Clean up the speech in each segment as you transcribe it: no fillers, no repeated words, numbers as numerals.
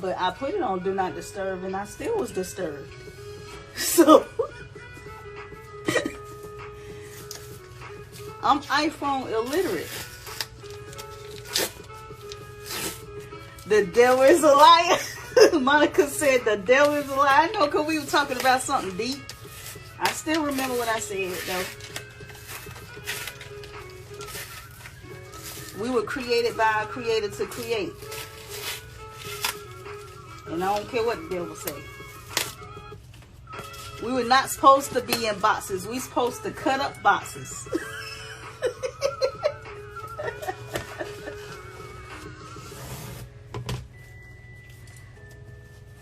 But I put it on Do Not Disturb and I still was disturbed. So I'm iPhone illiterate. The devil is a liar. Monica said the devil is a liar. I know, because we were talking about something deep. I still remember what I said, though. We were created by our Creator to create. And I don't care what the devil say. We were not supposed to be in boxes. We supposed to cut up boxes.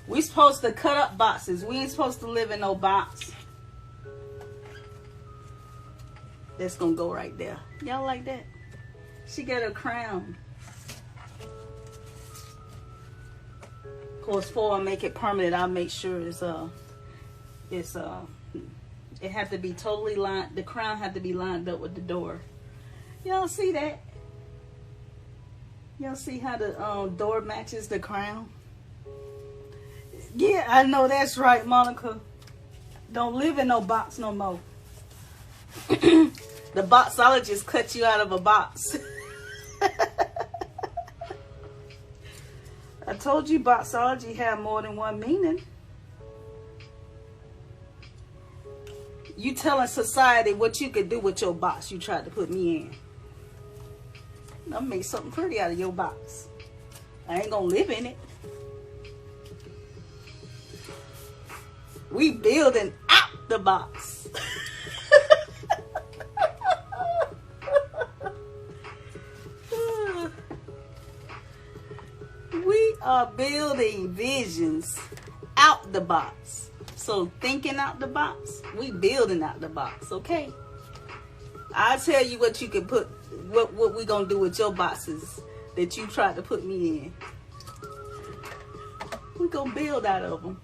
We supposed to cut up boxes. We ain't supposed to live in no box. That's gonna go right there. Y'all like that? She got a crown. Of course, before I make it permanent, I'll make sure it have to be totally lined. The crown have to be lined up with the door. Y'all see that? Y'all see how the door matches the crown? Yeah, I know that's right, Monica. Don't live in no box no more. The boxologist cut you out of a box. I told you boxology had more than one meaning. You telling society what you could do with your box you tried to put me in. I'll make something pretty out of your box. I ain't gonna live in it. We building out the box. We are building visions out the box. So thinking out the box, we building out the box, okay? I'll tell you what you can put, what we gonna do with your boxes that you tried to put me in. We gonna build out of them.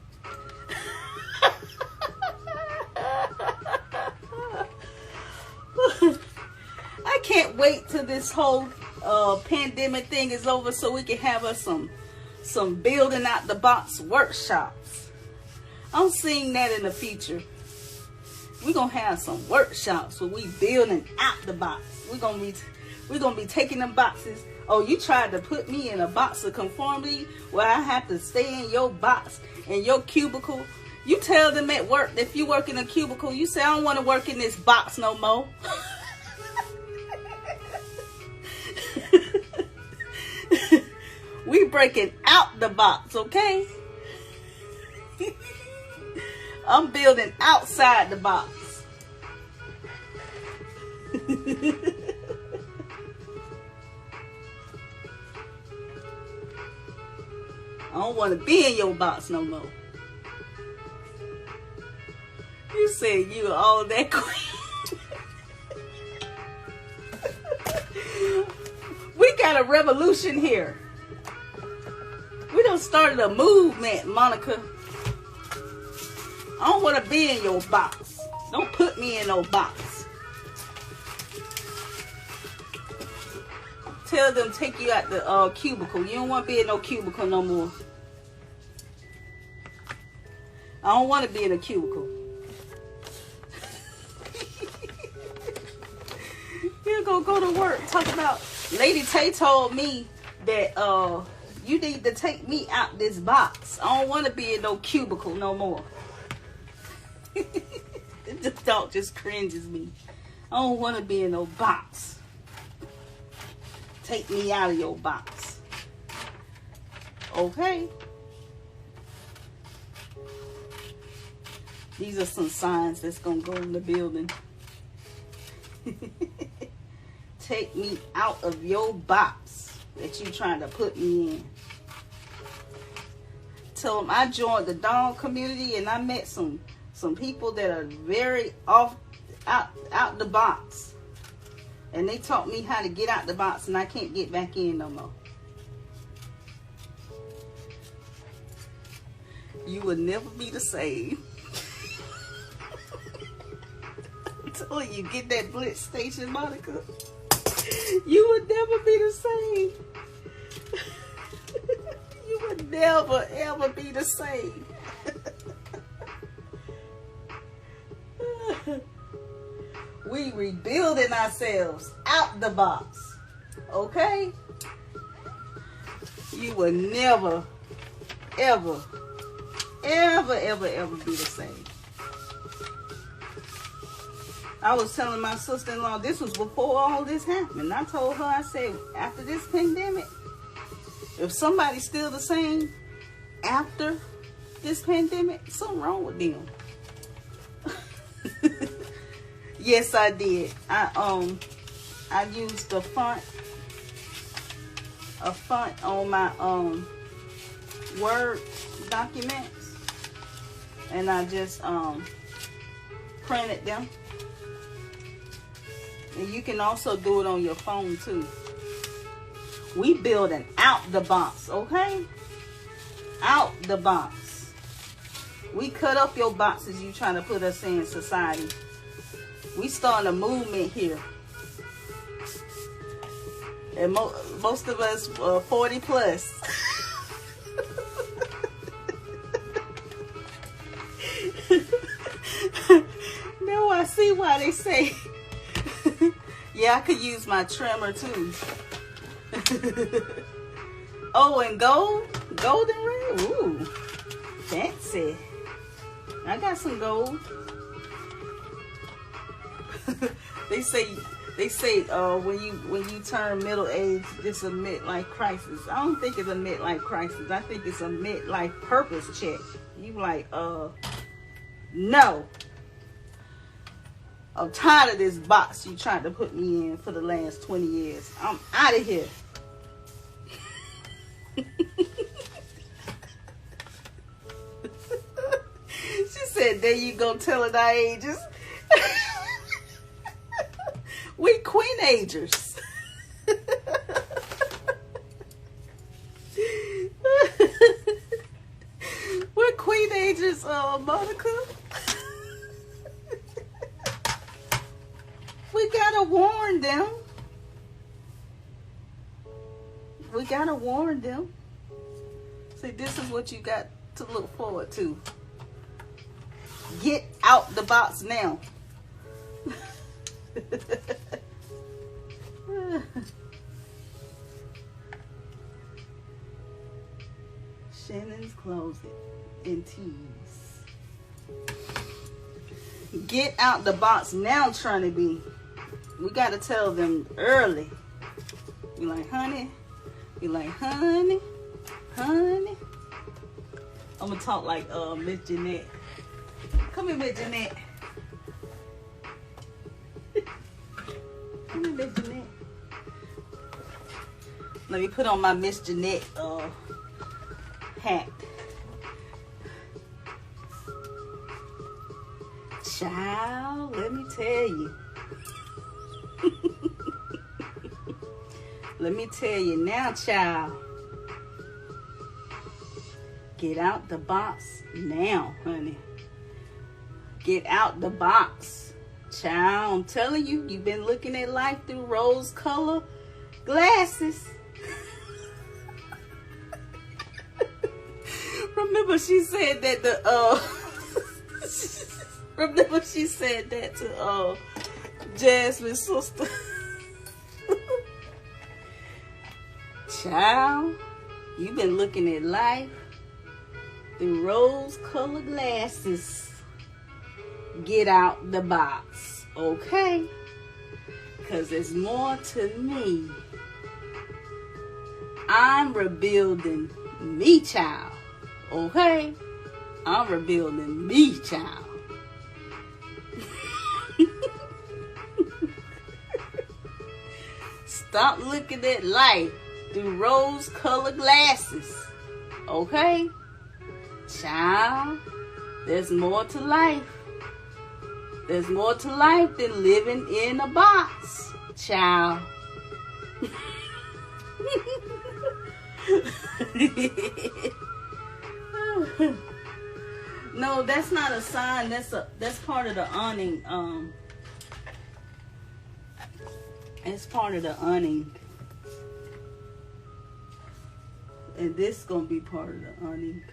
I can't wait till this whole pandemic thing is over so we can have us some building out the box workshops. I'm seeing that in the future. We're gonna have some workshops where we building out the box. We're gonna be taking them boxes. Oh, you tried to put me in a box of conformity where I have to stay in your box, in your cubicle. You tell them at work, if you work in a cubicle, you say, I don't want to work in this box no more. We breaking out the box, okay? I'm building outside the box. I don't want to be in your box no more. You said you were all that queen. We got a revolution here. We done started a movement, Monica. I don't want to be in your box. Don't put me in no box. Tell them take you out the cubicle. You don't want to be in no cubicle no more. I don't want to be in a cubicle. You're gonna go to work. Talk about Lady Tay told me that you need to take me out this box. I don't want to be in no cubicle no more. This dog just cringes me. I don't want to be in no box. Take me out of your box. Okay? These are some signs that's going to go in the building. Take me out of your box that you trying to put me in. Tell them I joined the dog community and I met some people that are very out the box. And they taught me how to get out the box and I can't get back in no more. You will never be the same. I'm telling you, get that blitz station, Monica. You would never be the same. You would never never ever be the same. We rebuilding ourselves out the box. Okay? You will never, ever, ever, ever, ever be the same. I was telling my sister-in-law, this was before all this happened. I told her, I said, after this pandemic, if somebody's still the same after this pandemic, something wrong with them. Yes, I did. I used a font on my Word documents, and I just printed them. And you can also do it on your phone too. We building out the box, okay? Out the box. We cut up your boxes you trying to put us in society. We starting a movement here. And most of us 40 plus. Now I see why they say, yeah, I could use my trimmer too. Oh, and gold? Golden red? Ooh, fancy. I got some gold. They say when you turn middle age, it's a midlife crisis. I don't think it's a midlife crisis. I think it's a midlife purpose check. You like, no. I'm tired of this box you tried to put me in for the last 20 years. I'm out of here. She said, there you go telling our ages. We queenagers. We're queenagers, Monica. We gotta warn them. We gotta warn them. See, this is what you got to look forward to. Get out the box now. Shannan's Closet and Tees. Get out the box now, trying to be. We gotta tell them early. Be like, honey. Be like, honey. Honey. I'm gonna talk like Miss Jeanette. Come here, Miss Jeanette. Come here, Miss Jeanette. Let me put on my Miss Jeanette hat. Child, let me tell you. Let me tell you now, child. Get out the box now, honey. Get out the box. Child, I'm telling you, you've been looking at life through rose-colored glasses. Remember she said that remember she said that to Jasmine's sister. Child, you've been looking at life through rose-colored glasses. Get out the box, okay? Because there's more to me. I'm rebuilding me, child. Okay? I'm rebuilding me, child. Stop looking at life through rose-colored glasses. Okay? Child, there's more to life. There's more to life than living in a box, child. No, that's not a sign. That's part of the awning. It's part of the awning. And this gonna be part of the awning.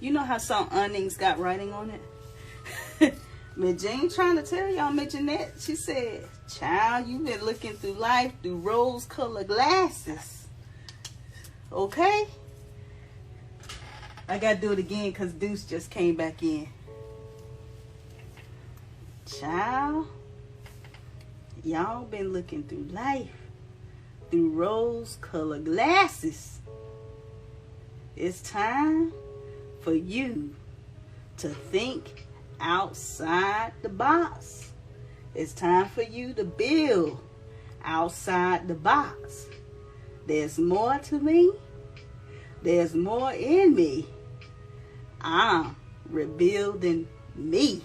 You know how some awnings got writing on it? Miss Jane trying to tell y'all, Miss Jeanette, she said, child, you've been looking through life through rose-colored glasses. Okay? I gotta do it again because Deuce just came back in. Child, y'all been looking through life through rose-colored glasses. It's time for you to think outside the box. It's time for you to build outside the box. There's more to me. There's more in me. I'm rebuilding me.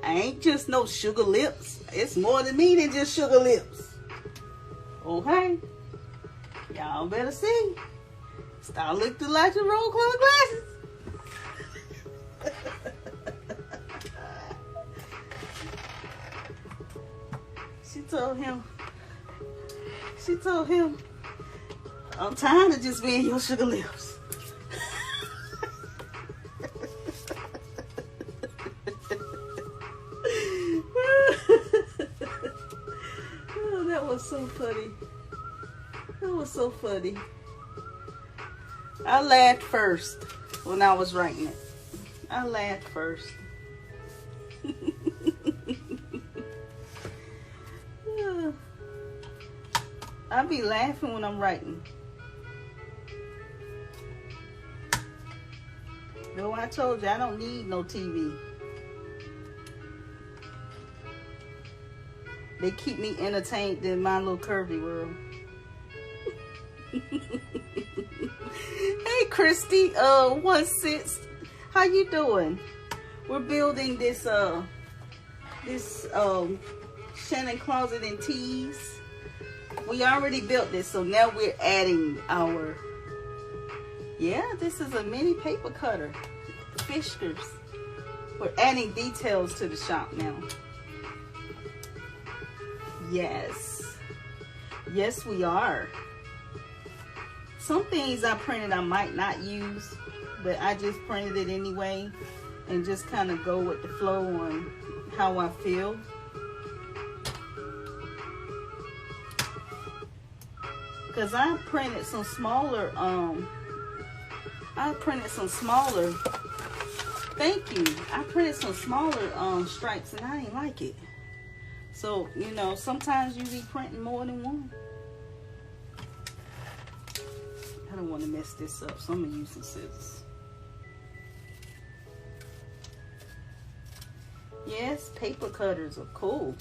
I ain't just no sugar lips. It's more to me than just sugar lips. Okay? Y'all better see. Start looking through like your rose-colored glasses. She told him, I'm tired of just being your sugar lips. Oh, that was so funny. That was so funny. I laughed first when I was writing it. I laughed first. I be laughing when I'm writing. Though I told you I don't need no TV. They keep me entertained in Mylilcurvyworld. Hey Christy, 1/6. How you doing? We're building this Shannan Closet in tees. We already built this, so now we're adding our, yeah, this is a mini paper cutter. Fishers. We're adding details to the shop now. Yes. Yes, we are. Some things I printed I might not use, but I just printed it anyway and just kind of go with the flow on how I feel. Because I printed some smaller, thank you. I printed some smaller stripes and I ain't like it. So, you know, sometimes you be printing more than one. I don't want to mess this up, so I'm going to use some scissors. Yes, paper cutters are cool.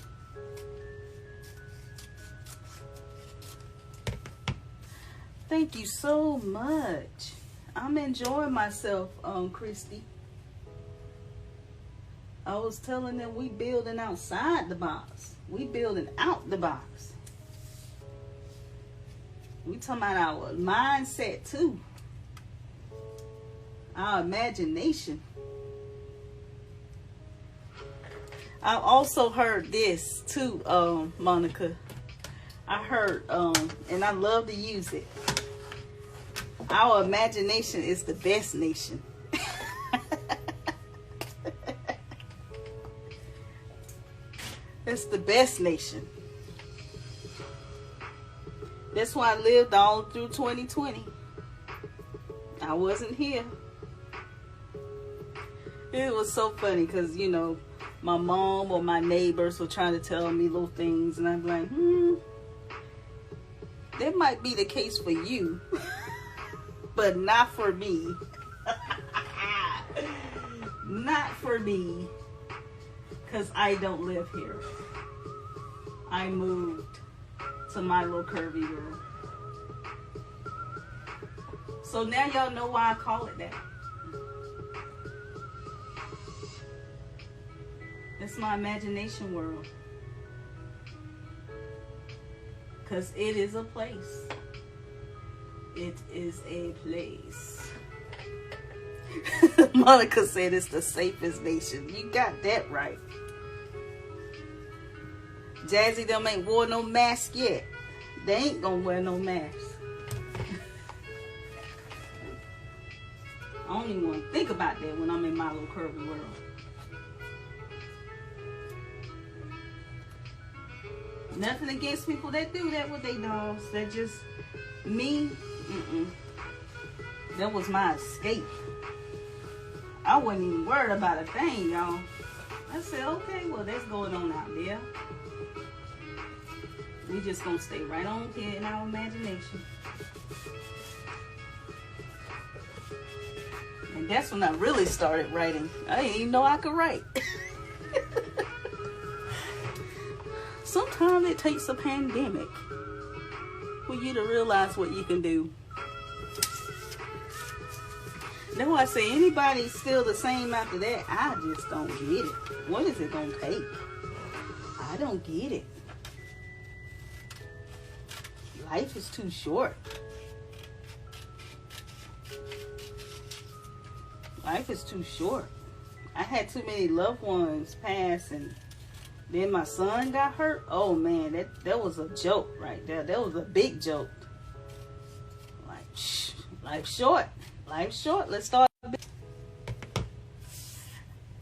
Thank you so much. I'm enjoying myself, Christy. I was telling them we building outside the box. We building out the box. We talking about our mindset too. Our imagination. I also heard this too, Monica. I heard, and I love to use it. Our imagination is the best nation. It's the best nation. That's why I lived all through 2020. I wasn't here. It was so funny because, you know, my mom or my neighbors were trying to tell me little things, and I'm like, that might be the case for you, but not for me. Not for me, because I don't live here. I moved to Mylilcurvyworld. So now y'all know why I call it that. It's my imagination world. Because it is a place. It is a place. Monica said it's the safest nation. You got that right. Jazzy them ain't wore no mask yet. They ain't gonna wear no mask. I don't even want to think about that when I'm in Mylilcurvyworld World. Nothing against people that do that with their dolls. That just me. That was my escape. I wasn't even worried about a thing, y'all. I said, okay, well, that's going on out there. We just gonna stay right on here in our imagination. And that's when I really started writing. I didn't even know I could write. Sometimes it takes a pandemic for you to realize what you can do. That's why I say anybody's still the same after that, I just don't get it. What is it gonna take? I don't get it. Life is too short. Life is too short. I had too many loved ones pass, and then my son got hurt. Oh man, that was a joke right there. That was a big joke. Like, shh, life's short. Life's short. Let's start.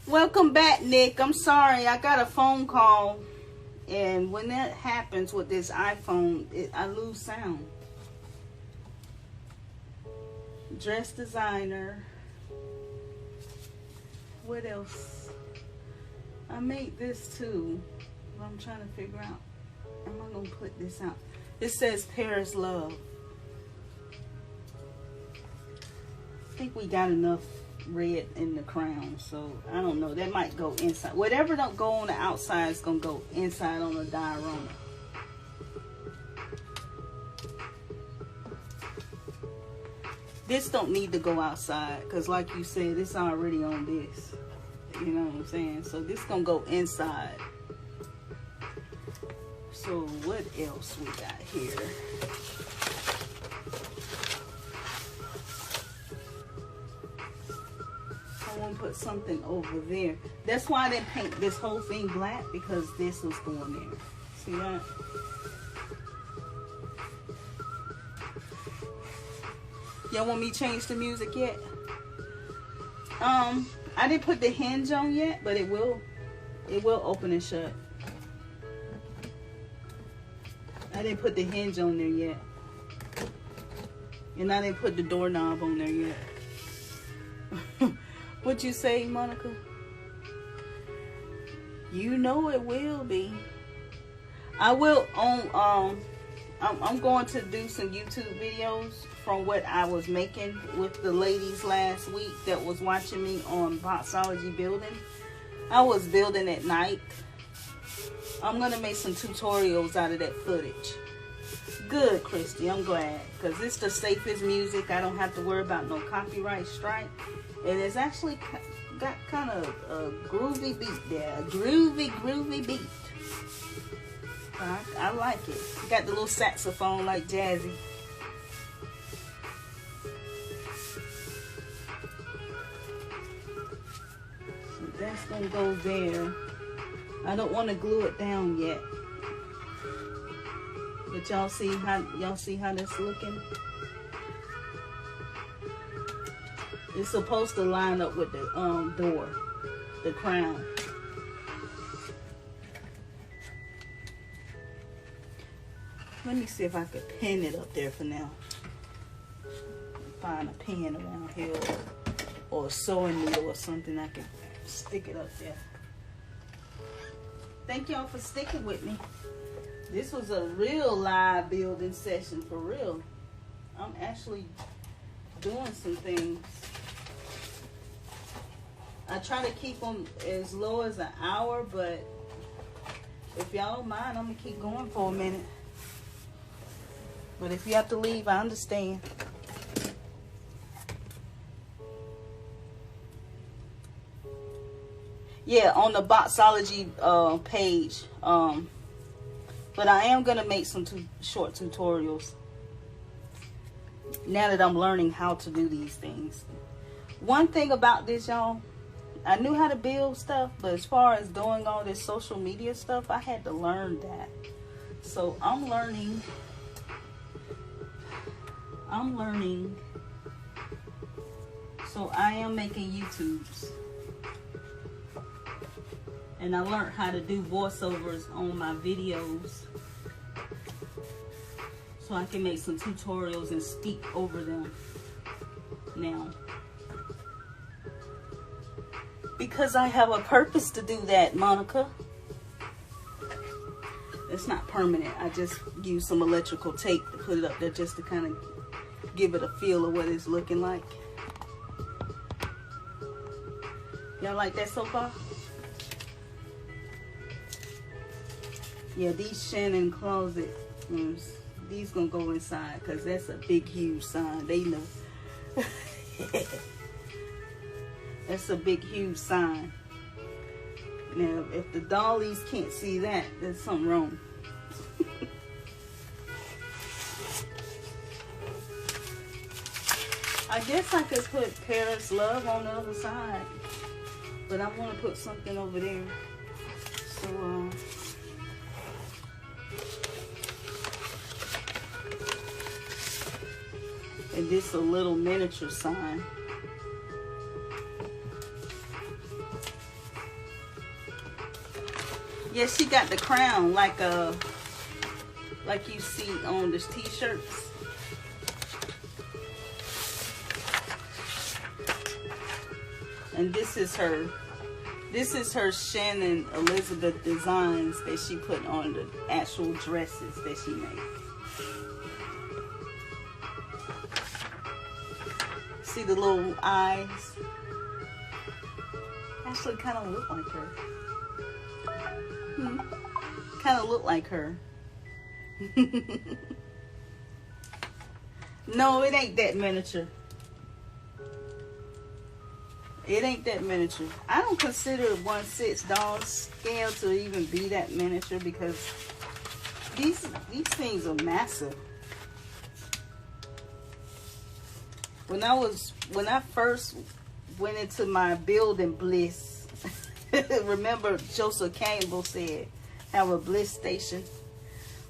Welcome back, Nick. I'm sorry. I got a phone call. And when that happens with this iPhone, I lose sound. Dress designer. What else? I made this too. But I'm trying to figure out. Am I going to put this out? It says Paris Love. I think we got enough red in the crown, so I don't know. That might go inside. Whatever don't go on the outside is gonna go inside on the diorama. This don't need to go outside because, like you said, it's already on this. You know what I'm saying? So this gonna go inside. So what else we got here? I want to put something over there. That's why I didn't paint this whole thing black, because this was going there. See that? Y'all want me to change the music yet? I didn't put the hinge on yet, but it will open and shut. I didn't put the hinge on there yet. And I didn't put the doorknob on there yet. What'd you say, Monica? You know it will be. I will on I'm going to do some YouTube videos from what I was making with the ladies last week that was watching me on Boxology building. I was building at night. I'm gonna make some tutorials out of that footage. Good, Christy, I'm glad, because it's the safest music. I don't have to worry about no copyright strike. And it's actually got kind of a groovy beat there. A groovy beat. I like it. Got the little saxophone like Jazzy. So that's going to go there. I don't want to glue it down yet. But y'all see how that's looking? It's supposed to line up with the door, the crown. Let me see if I could pin it up there for now. Find a pin around here, or a sewing needle or something I can stick it up there. Thank y'all for sticking with me. This was a real live building session, for real. I'm actually doing some things. I try to keep them as low as an hour, but if y'all don't mind, I'm gonna keep going for a minute. But if you have to leave, I understand. Yeah, on the Boxology page. But I am gonna make some short tutorials now that I'm learning how to do these things. One thing about this, y'all, I knew how to build stuff, but as far as doing all this social media stuff, I had to learn that. So I'm learning So I am making YouTubes. And I learned how to do voiceovers on my videos. So I can make some tutorials and speak over them now. Because I have a purpose to do that, Monica. It's not permanent. I just use some electrical tape to put it up there just to kind of give it a feel of what it's looking like. Y'all like that so far? Yeah, these Shannan Closet ones, these gonna go inside because that's a big, huge sign. They know. That's a big, huge sign. Now, if the dollies can't see that, there's something wrong. I guess I could put Paris Love on the other side, but I want to put something over there. So, and this a little miniature sign. Yeah, she got the crown like you see on the t-shirts. And this is her Shannan Elizabeth designs that she put on the actual dresses that she made. See the little eyes? Actually kind of look like her. Kind of look like her. No, it ain't that miniature. It ain't that miniature. I don't consider 1/6 doll scale to even be that miniature because these things are massive. When I first went into my building bliss, remember Joseph Campbell said, have a bliss station.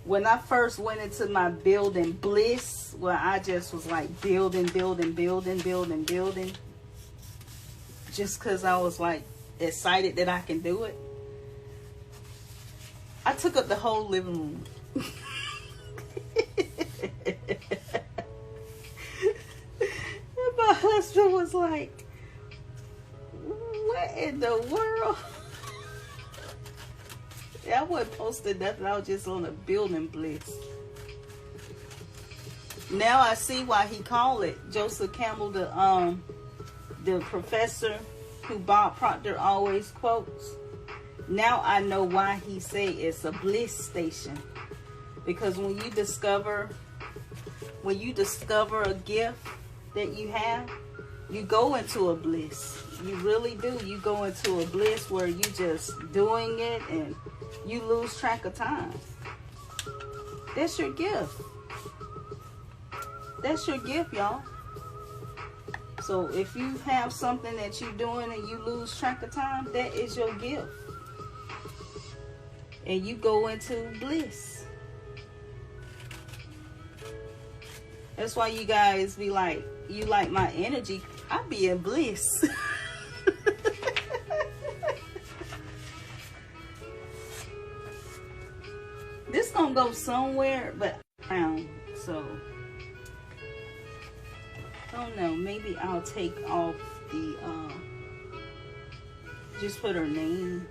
When I first went into my building bliss, where I just was like building, just because I was like excited that I can do it, I took up the whole living room. And my husband was like, what in the world? I wasn't posting nothing. I was just on a building bliss. Now I see why he called it. Joseph Campbell, the professor who Bob Proctor always quotes. Now I know why he say it's a bliss station. Because when you discover a gift that you have, you go into a bliss. You really do. You go into a bliss where you just doing it and you lose track of time. That's your gift. That's your gift, y'all. So if you have something that you're doing and you lose track of time, that is your gift. And you go into bliss. That's why you guys be like, you like my energy. I be in bliss. This gonna go somewhere, but around. So I don't know. Maybe I'll take off the just put her name.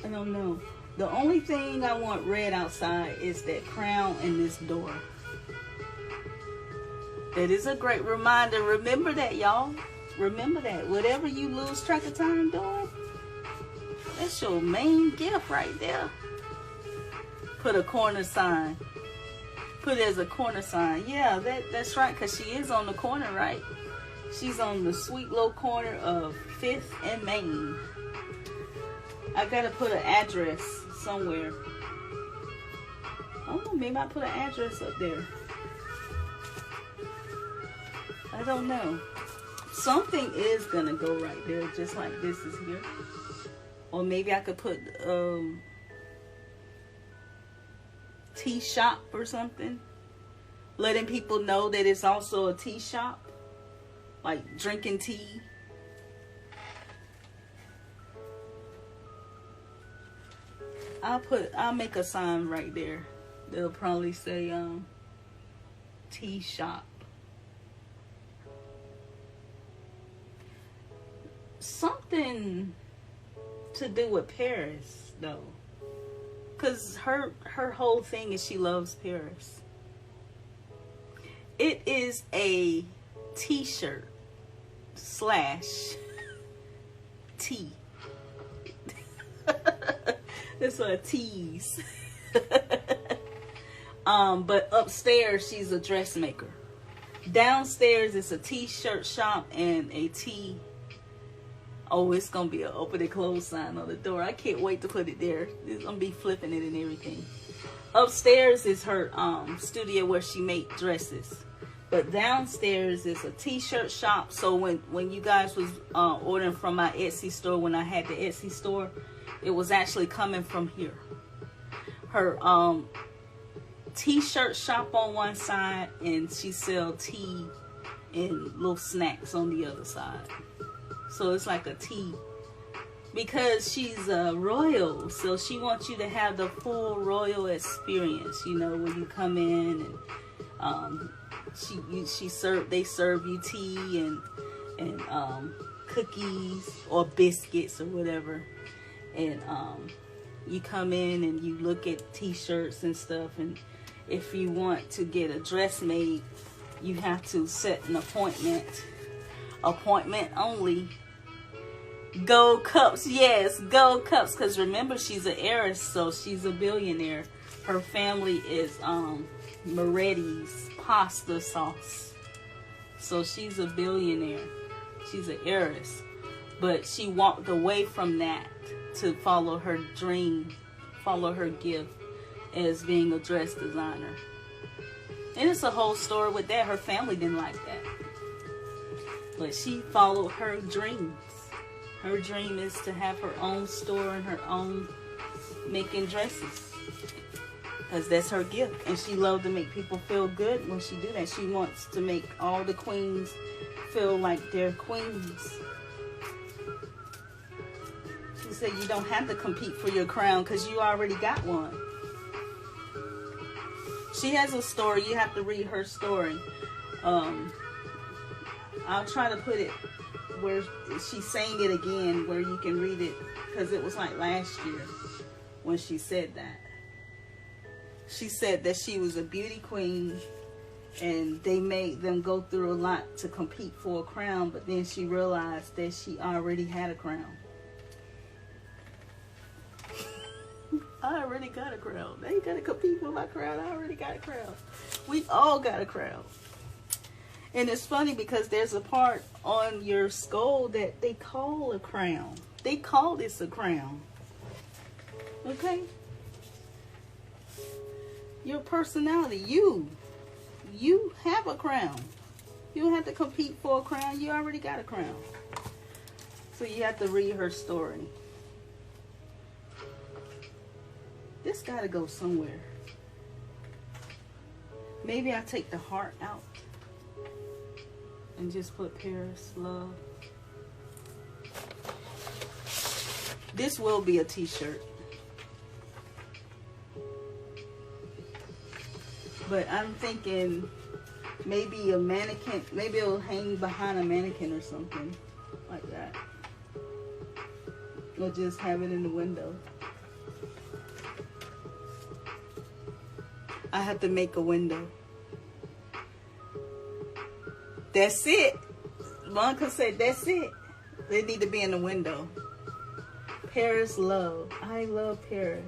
I don't know. The only thing I want red outside is that crown and this door. That is a great reminder. Remember that, y'all. Remember that. Whatever you lose track of time doing, that's your main gift right there. Put a corner sign. Put it as a corner sign. Yeah, that's right, because she is on the corner, right? She's on the sweet little corner of 5th and Main. I gotta put an address somewhere. Oh, maybe I put an address up there. I don't know. Something is gonna go right there, just like this is here. Or maybe I could put tea shop or something. letting people know that it's also a tea shop, like drinking tea. I'll make a sign right there. They'll probably say tea shop. Something to do with Paris though, because her whole thing is she loves Paris. It is a t-shirt slash tea. It's a tease. But upstairs she's a dressmaker. Downstairs it's a t-shirt shop and a tea. Oh, it's gonna be an open and close sign on the door. I can't wait to put it there. It's gonna be flipping it and everything. Upstairs is her studio where she makes dresses. But downstairs is a t-shirt shop. So when you guys was ordering from my Etsy store, when I had the Etsy store, it was actually coming from here. Her t-shirt shop on one side, and she sell tea and little snacks on the other side. So it's like a tea, because she's a royal, so she wants you to have the full royal experience. You know, when you come in and they serve you tea and cookies or biscuits or whatever, and you come in and you look at t-shirts and stuff, and if you want to get a dress made, you have to set an appointment only. Gold cups, yes, gold cups, because remember, she's an heiress, so she's a billionaire. Her family is Moretti's pasta sauce, so she's a billionaire. She's an heiress, but she walked away from that to follow her dream, follow her gift as being a dress designer. And it's a whole story with that. Her family didn't like that, but she followed her dreams. Her dream is to have her own store and her own making dresses, because that's her gift, and she loves to make people feel good when she do that. She wants to make all the queens feel like they're queens. She said you don't have to compete for your crown because you already got one. She has a story. You have to read her story. I'll try to put it where she's saying it again, where you can read it, because it was like last year when she said that. She said that she was a beauty queen and they made them go through a lot to compete for a crown, but then she realized that she already had a crown. I already got a crown. They ain't gotta compete for my crown. I already got a crown. We all got a crown. And it's funny because there's a part on your skull that they call a crown. They call this a crown. Okay? Your personality, you have a crown. You don't have to compete for a crown. You already got a crown. So you have to read her story. This gotta go somewhere. Maybe I take the heart out and just put Paris Love. This will be a t-shirt. But I'm thinking maybe a mannequin, maybe it'll hang behind a mannequin or something like that. Or just have it in the window. I have to make a window. That's it. Monica said that's it. They need to be in the window. Paris Love. I love Paris.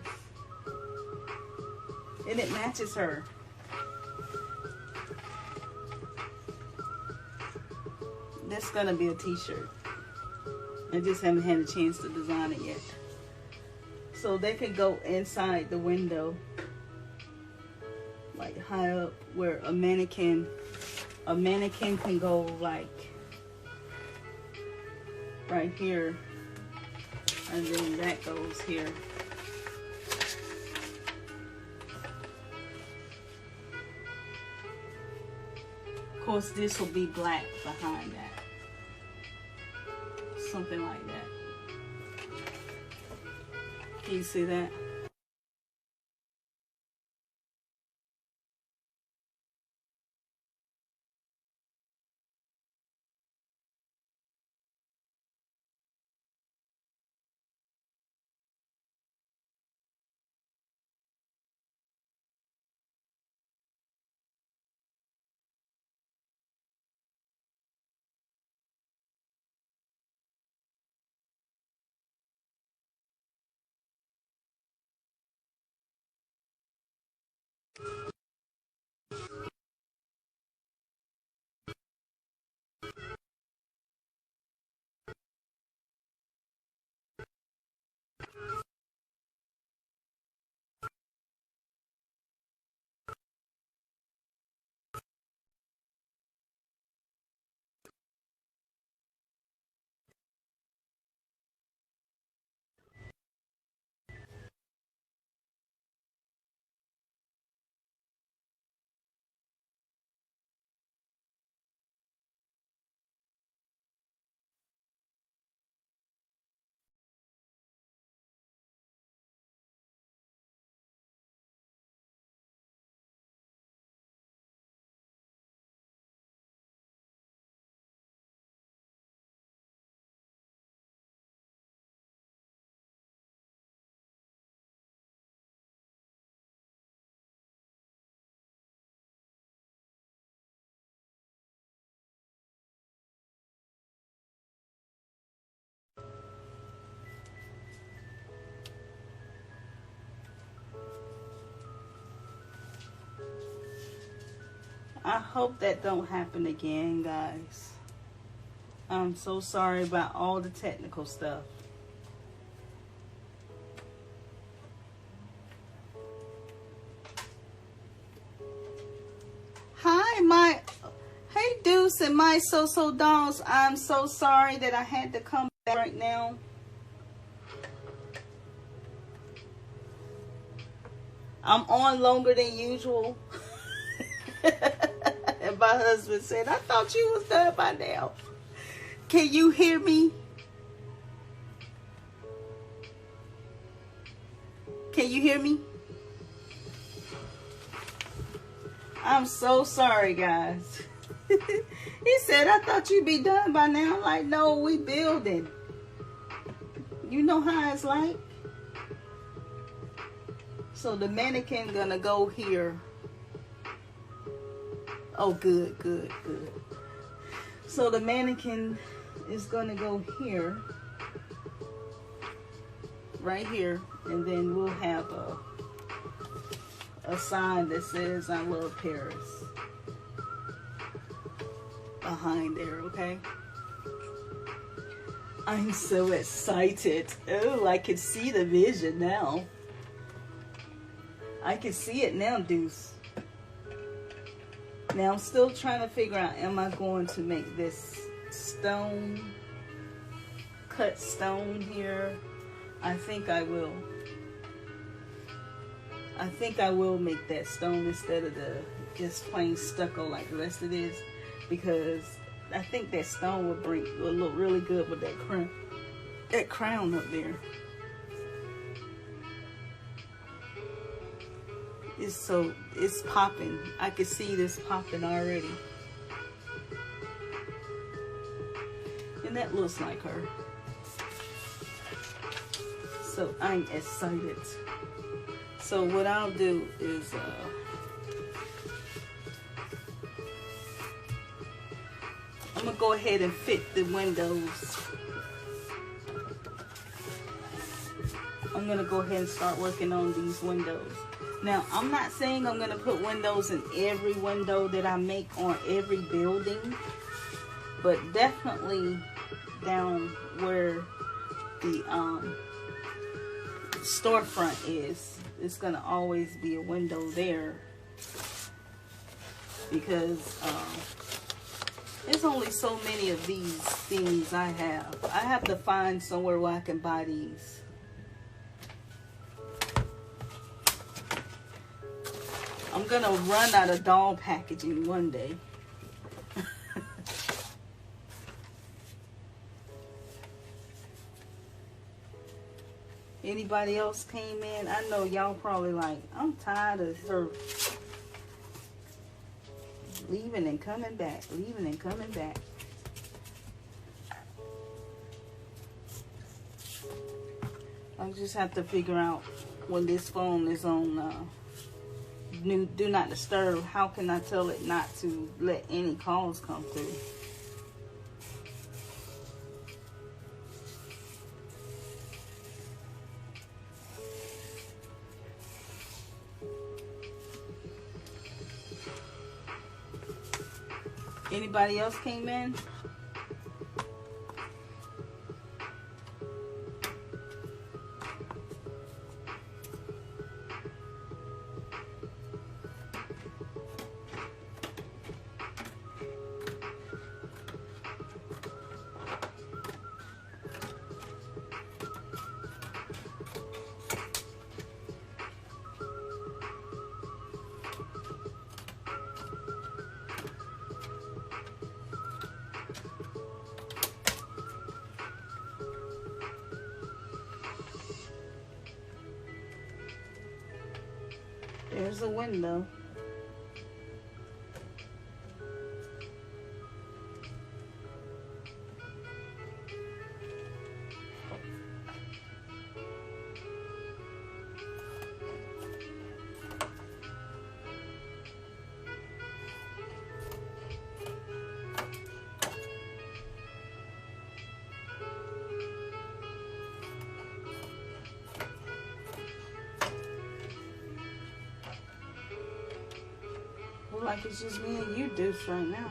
And it matches her. That's gonna be a t-shirt. I just haven't had a chance to design it yet. So they can go inside the window, like high up, where a mannequin can go like right here, and then that goes here. course, this will be black behind that. Something like that. Can you see that? I hope that don't happen again, guys. I'm so sorry about all the technical stuff. Hi, hey Deuce and my so dolls. I'm so sorry that I had to come back right now. I'm on longer than usual. And my husband said, I thought you was done by now. Can you hear me? Can you hear me? I'm so sorry, guys. He said, I thought you'd be done by now. I'm like, no, we building. You know how it's like. So the mannequin gonna go here. Oh, good, good, good. So the mannequin is gonna go here, right here, and then we'll have a sign that says I love Paris behind there, okay? I'm so excited. Oh, I can see the vision now. I can see it now, Deuce. Now I'm still trying to figure out, am I going to make this stone, cut stone here? I think I will. I think I will make that stone instead of the just plain stucco like the rest of it is, because I think that stone will look really good with that crown up there. It's popping. I can see this popping already. And that looks like her. So I'm excited. So what I'll do is I'm gonna go ahead and fit the windows. I'm gonna go ahead and start working on these windows. Now, I'm not saying I'm going to put windows in every window that I make on every building, but definitely down where the storefront is, it's going to always be a window there, because there's only so many of these things I have. I have to find somewhere where I can buy these. I'm gonna run out of doll packaging one day. Anybody else came in? I know y'all probably like, I'm tired of her leaving and coming back, leaving and coming back. I just have to figure out when this phone is on do not disturb. How can I tell it not to let any calls come through? Anybody else came in? There's a window. Like it's just me and you dudes right now.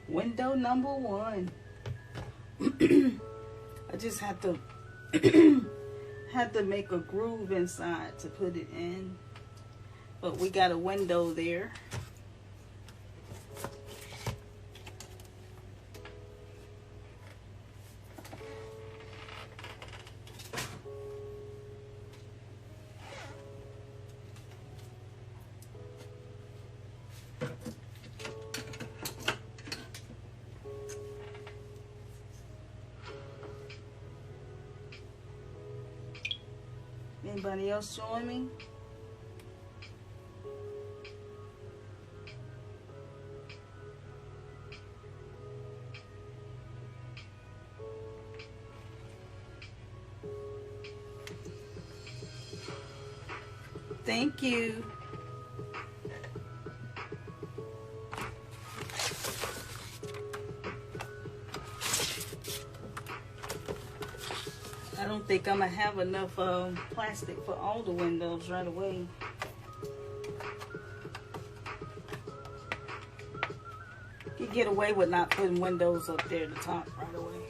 Window number 1. I just had to make a groove inside to put it in, but we got a window there. Anybody else join me? Thank you. I don't think I'm gonna have enough plastic for all the windows right away. You get away with not putting windows up there at the top right away.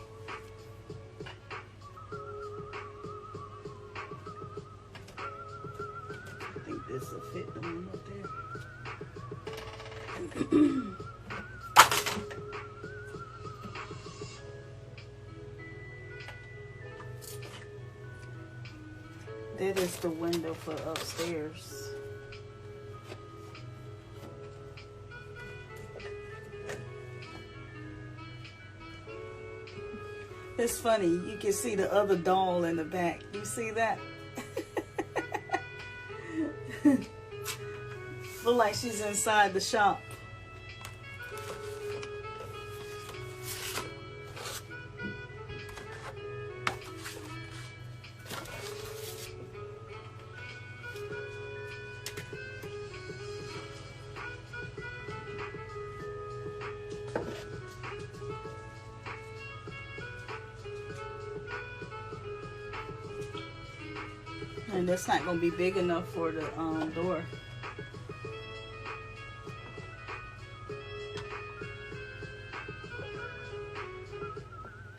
I think this will fit the one up there. That is the window for upstairs. It's funny, you can see the other doll in the back. You see that? Look like she's inside the shop. And that's not going to be big enough for the door.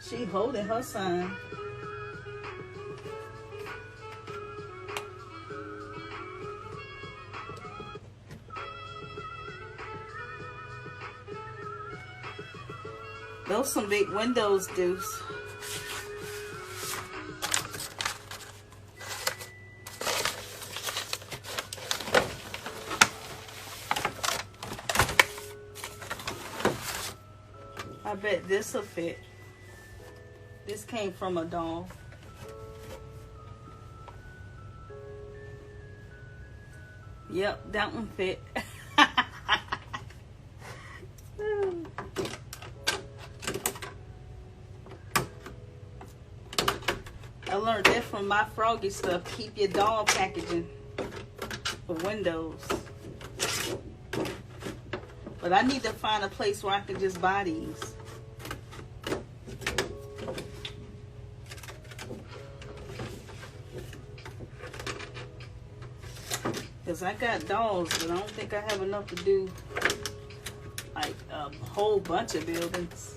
She holding her sign. Those some big windows, Deuce. I bet this will fit. This came from a doll. Yep, that one fit. I learned that from my Froggy stuff. Keep your doll packaging for windows. But I need to find a place where I can just buy these. Because I got dolls, but I don't think I have enough to do like a whole bunch of buildings.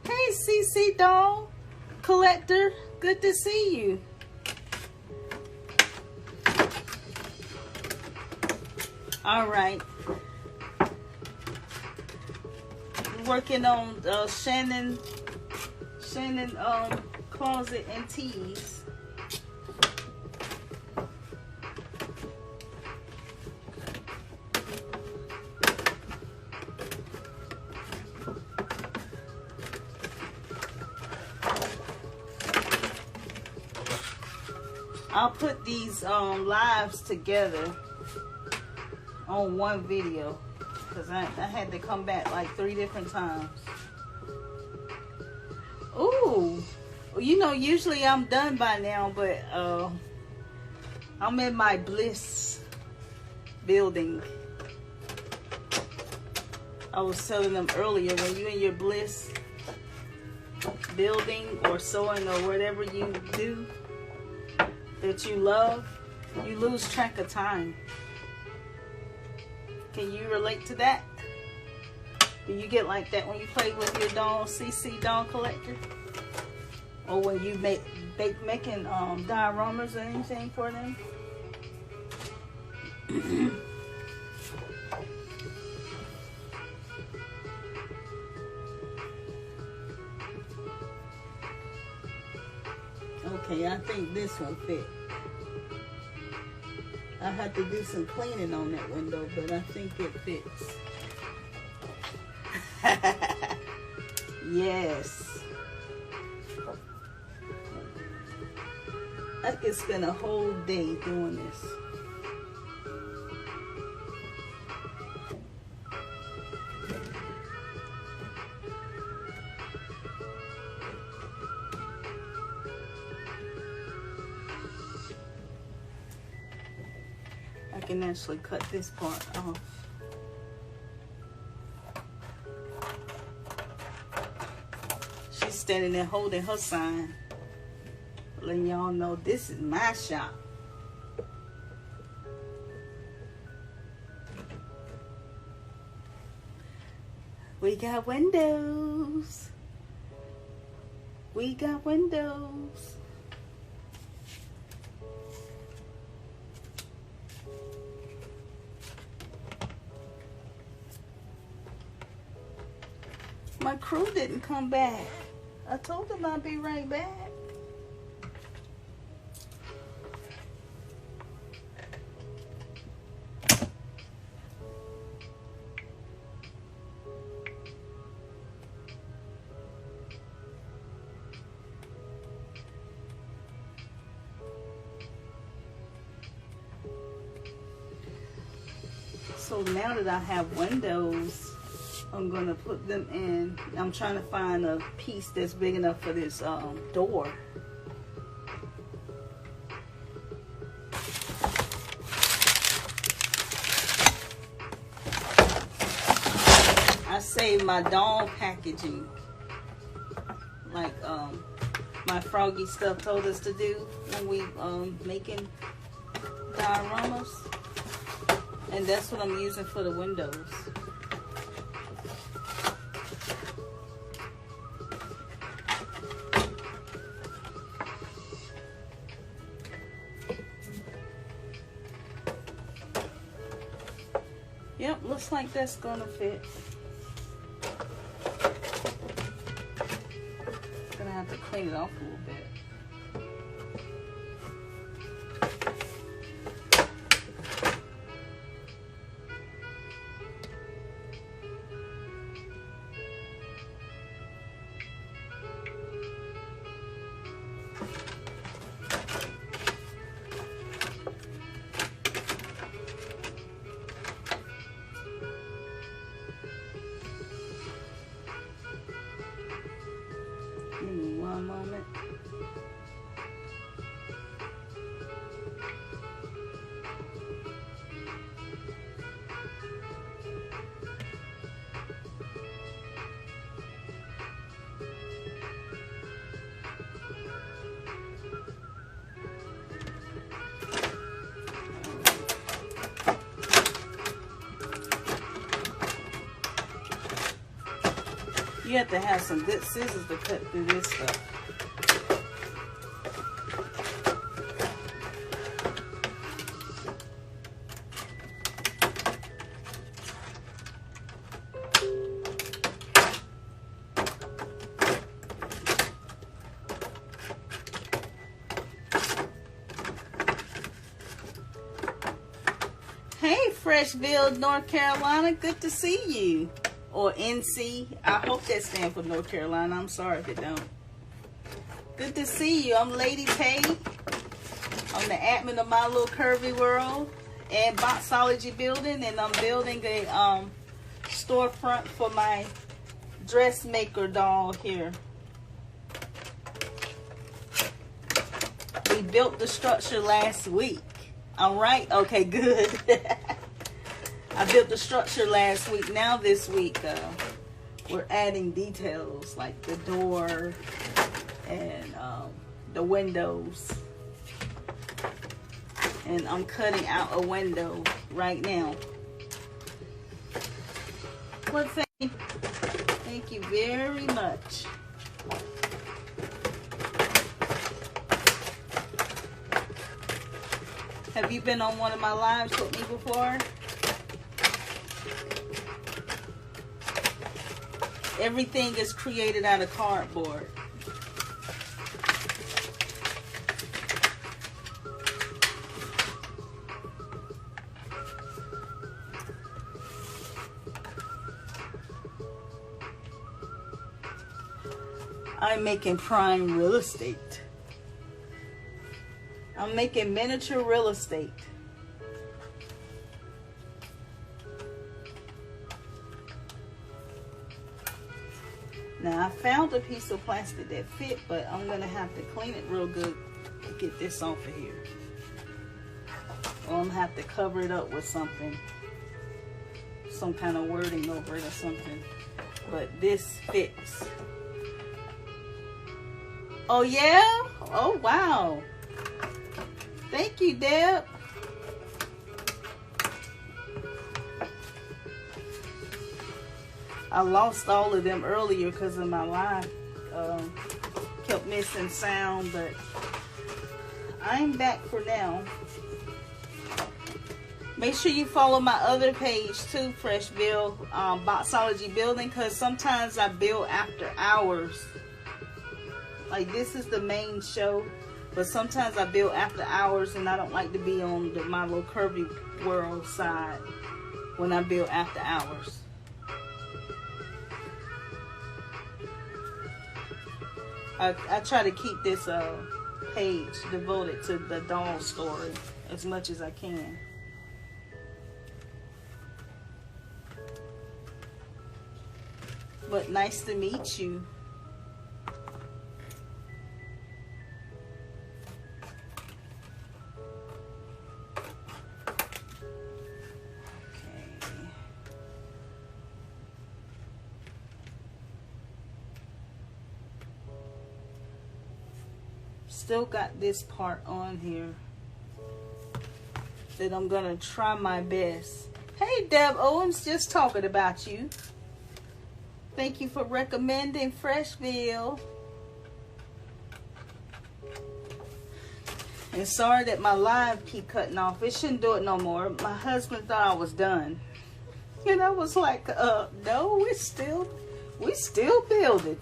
Hey, CC doll collector, good to see you. All right. Working on Shannan Closet and Tees. I'll put these lives together on one video because I had to come back like 3 different times. Ooh, you know, usually I'm done by now, but I'm in my bliss building. I was telling them earlier, when you're in your bliss building or sewing or whatever you do that you love, you lose track of time. Can you relate to that? Do you get like that when you play with your doll, CC doll collector? Or when you making dioramas or anything for them? Okay, I think this one fit. I have to do some cleaning on that window, but I think it fits. Yes. I could spend a whole day doing this. I can actually cut this part off. She's standing there holding her sign, letting y'all know this is my shop. We got windows. We got windows. My crew didn't come back. I told them I'd be right back. So now that I have windows, I'm gonna put them in. I'm trying to find a piece that's big enough for this door. I saved my doll packaging, like my froggy stuff told us to do when we making dioramas. And that's what I'm using for the windows. Yep, looks like that's gonna fit. Gonna have to clean it off a little bit. Give me one moment. You have to have some good scissors to cut through this stuff. Hey, Freshville, North Carolina, good to see you. Or NC. I hope that stands for North Carolina. I'm sorry if it don't. Good to see you. I'm Lady Pay. I'm the admin of Mylilcurvyworld and Boxology building, and I'm building a storefront for my dressmaker doll here. We built the structure last week. All right? Okay, good. I built the structure last week. Now this week, we're adding details like the door and the windows. And I'm cutting out a window right now. Well, thank you very much. Have you been on one of my lives with me before? Everything is created out of cardboard. I'm making prime real estate. I'm making miniature real estate. Now I found a piece of plastic that fit, but I'm gonna have to clean it real good to get this off of here. Or I'm gonna have to cover it up with something, some kind of wording over it or something. But this fits. Oh yeah? Oh wow. Thank you, Deb. I lost all of them earlier because of my live. Kept missing sound, but I'm back for now. Make sure you follow my other page too, Freshville Boxology Building, because sometimes I build after hours. Like this is the main show, but sometimes I build after hours, and I don't like to be on the Mylilcurvyworld side when I build after hours. I try to keep this page devoted to the doll story as much as I can. But nice to meet you. Still got this part on here that I'm gonna try my best. Hey Deb Owens, just talking about you. Thank you for recommending Freshville. And sorry that my live keep cutting off. It shouldn't do it no more. My husband thought I was done. And I was like, no, we still building.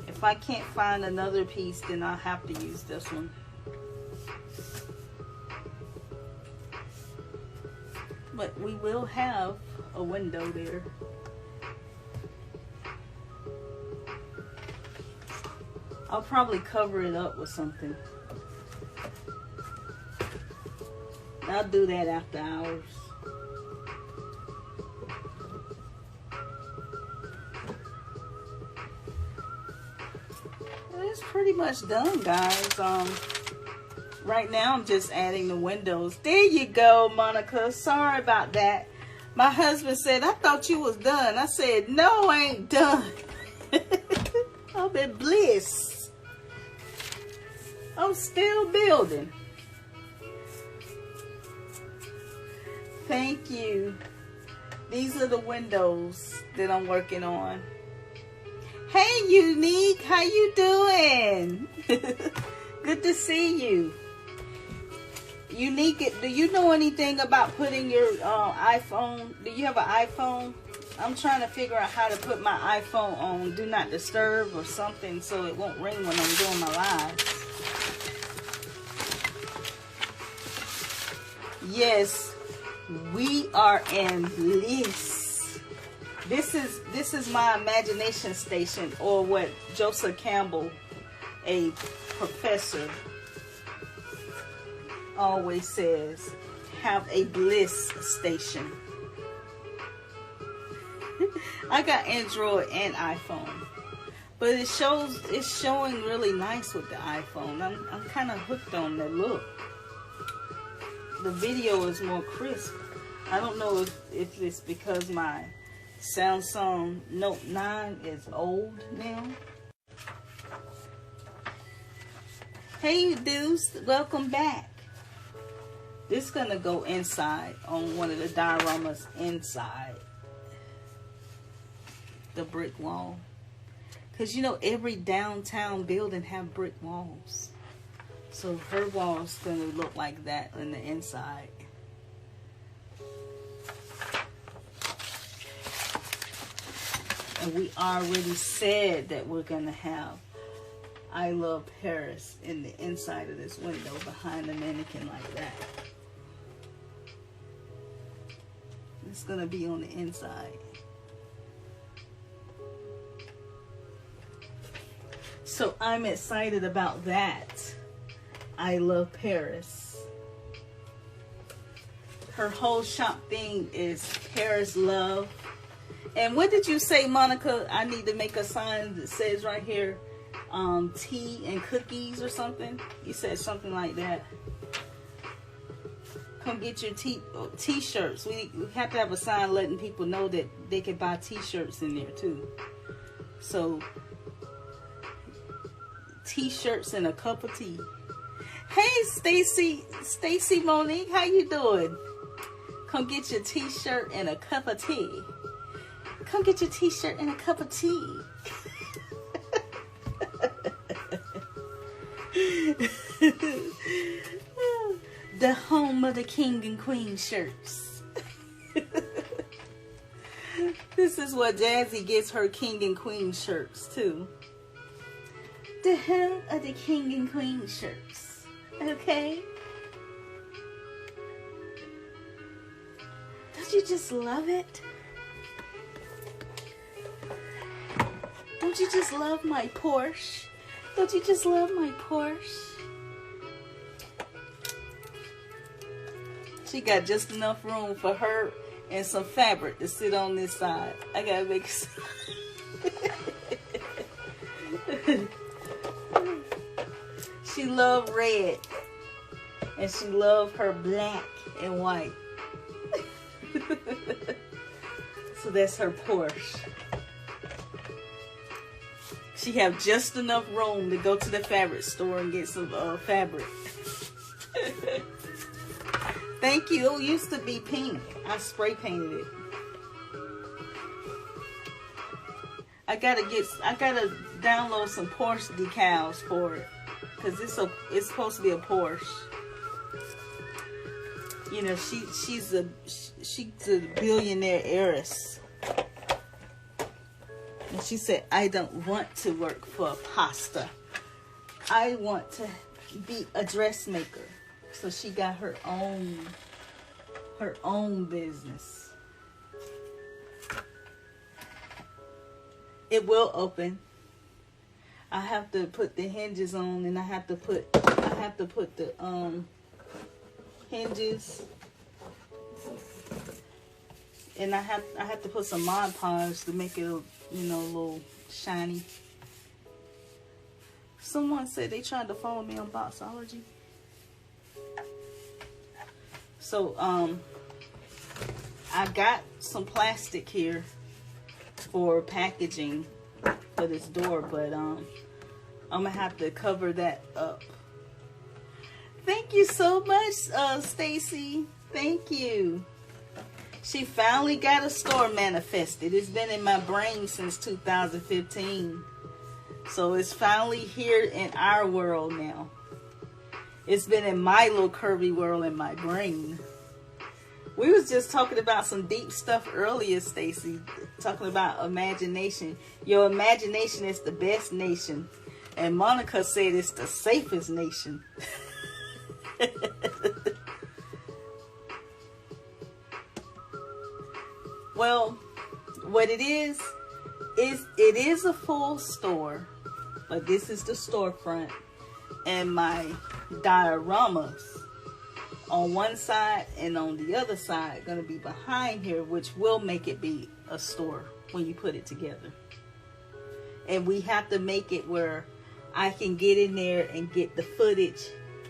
If I can't find another piece, then I'll have to use this one. But we will have a window there. I'll probably cover it up with something. I'll do that after hours. It's pretty much done, guys. Right now I'm just adding the windows. There you go, Monica. Sorry about that. My husband said, I thought you was done. I said, no, I ain't done. I'm in bliss. I'm still building. Thank you. These are the windows that I'm working on. Hey, Unique, how you doing? Good to see you. Unique, do you know anything about putting your iPhone? Do you have an iPhone? I'm trying to figure out how to put my iPhone on Do Not Disturb or something so it won't ring when I'm doing my live. Yes, we are in bliss. This is my imagination station, or what Joseph Campbell, a professor, always says, have a bliss station. I got Android and iPhone, but it's showing really nice with the iPhone. I'm kind of hooked on the look. The video is more crisp. I don't know if it's because my Samsung Note 9 is old now. Hey dudes, welcome back. This is gonna go inside on one of the dioramas inside the brick wall. Cause you know every downtown building have brick walls. So her wall's gonna look like that on the inside. And we already said that we're gonna have I Love Paris in the inside of this window behind the mannequin like that. It's gonna be on the inside. So I'm excited about that. I Love Paris. Her whole shop thing is Paris love. And what did you say, Monica? I need to make a sign that says right here, tea and cookies or something. You said something like that. Come get your t-shirts. We have to have a sign letting people know that they can buy t-shirts in there too. So, t-shirts and a cup of tea. Hey, Stacy Monique, how you doing? Come get your t-shirt and a cup of tea. Come get your t-shirt and a cup of tea. The home of the king and queen shirts. This is what Jazzy gets her king and queen shirts too. The home of the king and queen shirts. Okay? Don't you just love it? Don't you just love my Porsche? Don't you just love my Porsche? She got just enough room for her and some fabric to sit on this side. I gotta make She love red. And she loved her black and white. So that's her Porsche. She have just enough room to go to the fabric store and get some fabric. Thank you. It used to be pink. I spray painted it. I gotta download some Porsche decals for it, cause it's supposed to be a Porsche. You know, she's a billionaire heiress. And she said, I don't want to work for a pasta. I want to be a dressmaker. So she got her own business. It will open. I have to put the hinges on, and I have to put the hinges, and I have to put some Mod Podge to make it, you know, a little shiny. Someone said they tried to follow me on Boxology. So I got some plastic here for packaging for this door, but I'm gonna have to cover that up. Thank you so much, Stacy. Thank you. She finally got a store manifested. It's been in my brain since 2015. So it's finally here in our world now. It's been in Mylilcurvyworld World in my brain. We was just talking about some deep stuff earlier, Stacy. Talking about imagination. Your imagination is the best nation. And Monica said it's the safest nation. Well, what it is it is a full store, but this is the storefront, and my dioramas on one side and on the other side going to be behind here, which will make it be a store when you put it together. And we have to make it where I can get in there and get the footage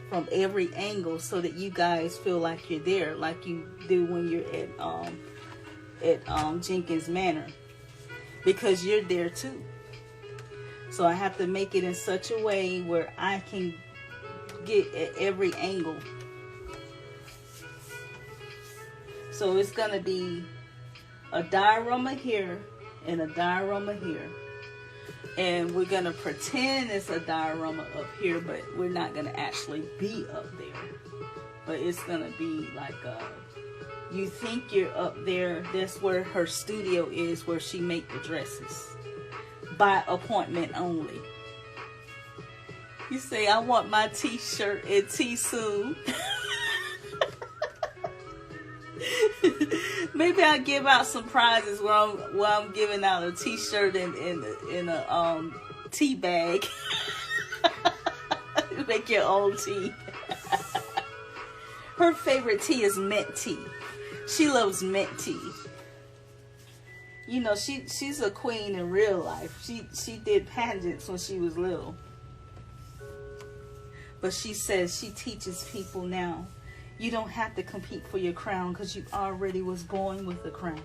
from every angle so that you guys feel like you're there, like you do when you're at Jenkins Manor, because you're there too. So I have to make it in such a way where I can get at every angle. So it's gonna be a diorama here and a diorama here. And we're going to pretend it's a diorama up here, but we're not going to actually be up there. But it's going to be like, you think you're up there. That's where her studio is, where she make the dresses. By appointment only. You say, I want my t-shirt and tea soon. Maybe I'll give out some prizes where I'm giving out a t-shirt in a tea bag. Make your own tea. Her favorite tea is mint tea. She loves mint tea. You know, she's a queen in real life. She did pageants when she was little. But she says she teaches people now. You don't have to compete for your crown because you already was born with the crown.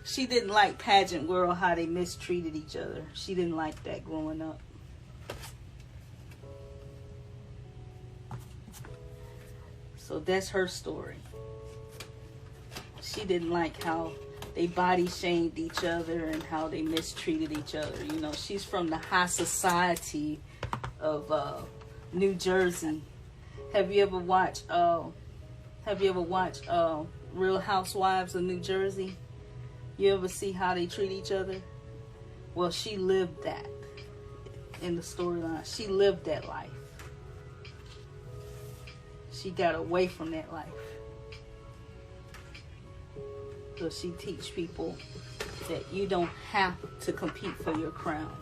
She didn't like pageant world, how they mistreated each other. She didn't like that growing up. So that's her story. She didn't like how they body shamed each other and how they mistreated each other. You know, she's from the high society of New Jersey. Have you ever watched Real Housewives of New Jersey? You ever see how they treat each other? Well, she lived that in the storyline. She lived that life. She got away from that life. So she teach people that you don't have to compete for your crown.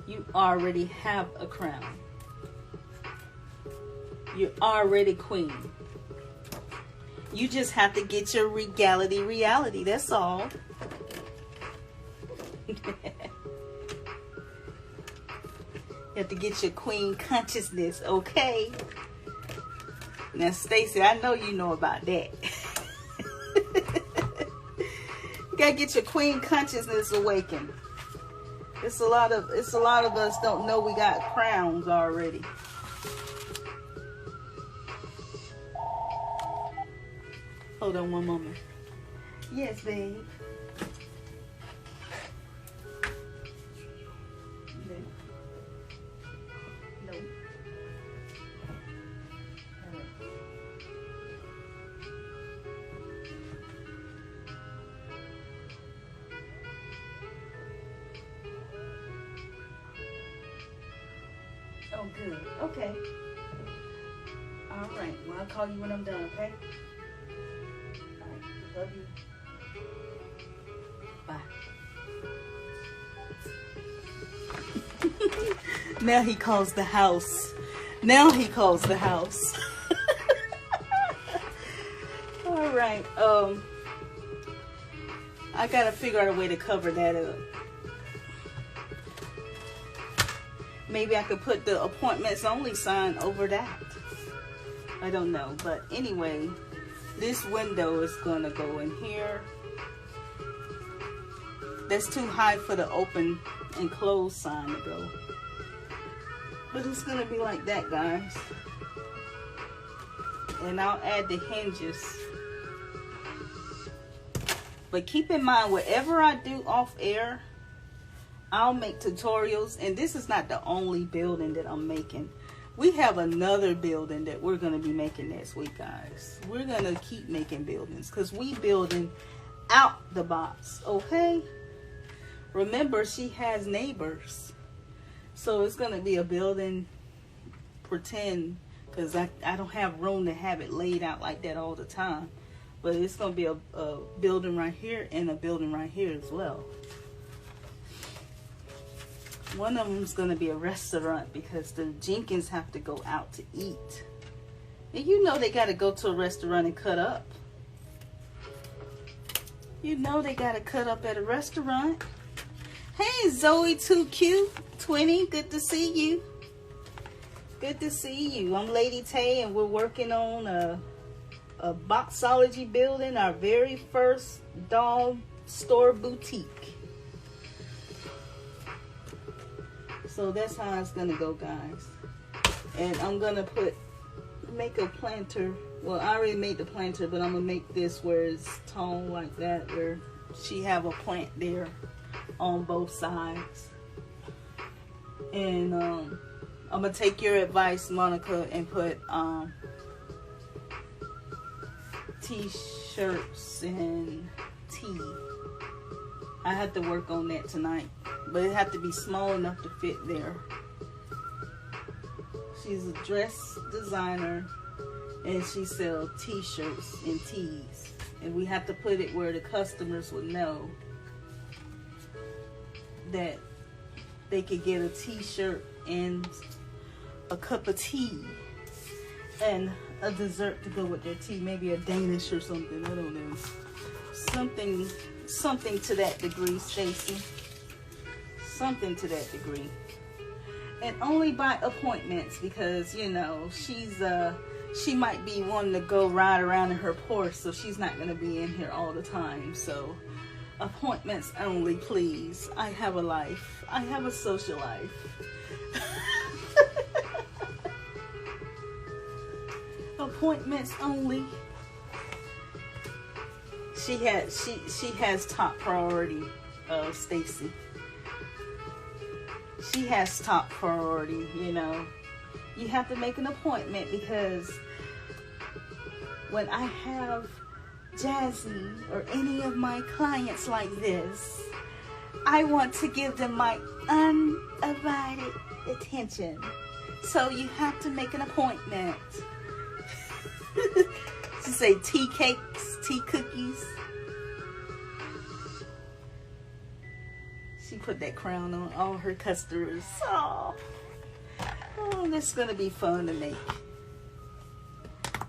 You already have a crown. You're already queen. You just have to get your reality. That's all. have to get your queen consciousness, okay? Now, Stacy, I know you know about that. You gotta get your queen consciousness awakened. It's a lot of us don't know we got crowns already. Hold on one moment. Yes, babe. No. Oh, good. Okay. All right. Well, I'll call you when I'm done, okay? All right. Love you. Bye. Now he calls the house. Now he calls the house. All right. I gotta figure out a way to cover that up. Maybe I could put the appointments only sign over that. I don't know. But anyway, this window is going to go in here. That's too high for the open and close sign to go. But it's going to be like that, guys. And I'll add the hinges. But keep in mind, whatever I do off air, I'll make tutorials, and this is not the only building that I'm making. We have another building that we're going to be making next week, guys. We're going to keep making buildings because we building out the box, okay? Remember, she has neighbors. So it's going to be a building, pretend, because I don't have room to have it laid out like that all the time. But it's going to be a building right here and a building right here as well. One of them is going to be a restaurant because the Jenkins have to go out to eat. And you know they got to go to a restaurant and cut up. You know they got to cut up at a restaurant. Hey, Zoe 2Q20, good to see you. Good to see you. I'm Lady Tay, and we're working on a Boxology building, our very first doll store boutique. So that's how it's gonna go, guys. And I'm gonna make a planter. Well, I already made the planter, but I'm gonna make this where it's tall like that, where she have a plant there on both sides. And I'm gonna take your advice, Monica, and put t-shirts and tee. I have to work on that tonight, but it have to be small enough to fit there. She's a dress designer and she sells t-shirts and tees, and we have to put it where the customers would know that they could get a t-shirt and a cup of tea and a dessert to go with their tea, maybe a Danish or something, I don't know. Something to that degree, Stacy. Something to that degree. And only by appointments, because you know she might be wanting to go ride around in her Porsche, so she's not going to be in here all the time. So appointments only, please. I have a life. I have a social life. Appointments only. She has top priority, Stacy. She has top priority, you know. You have to make an appointment, because when I have Jazzy or any of my clients like this, I want to give them my undivided attention. So you have to make an appointment. She say tea cakes, tea cookies. She put that crown on all her customers. Oh, this is gonna be fun to make.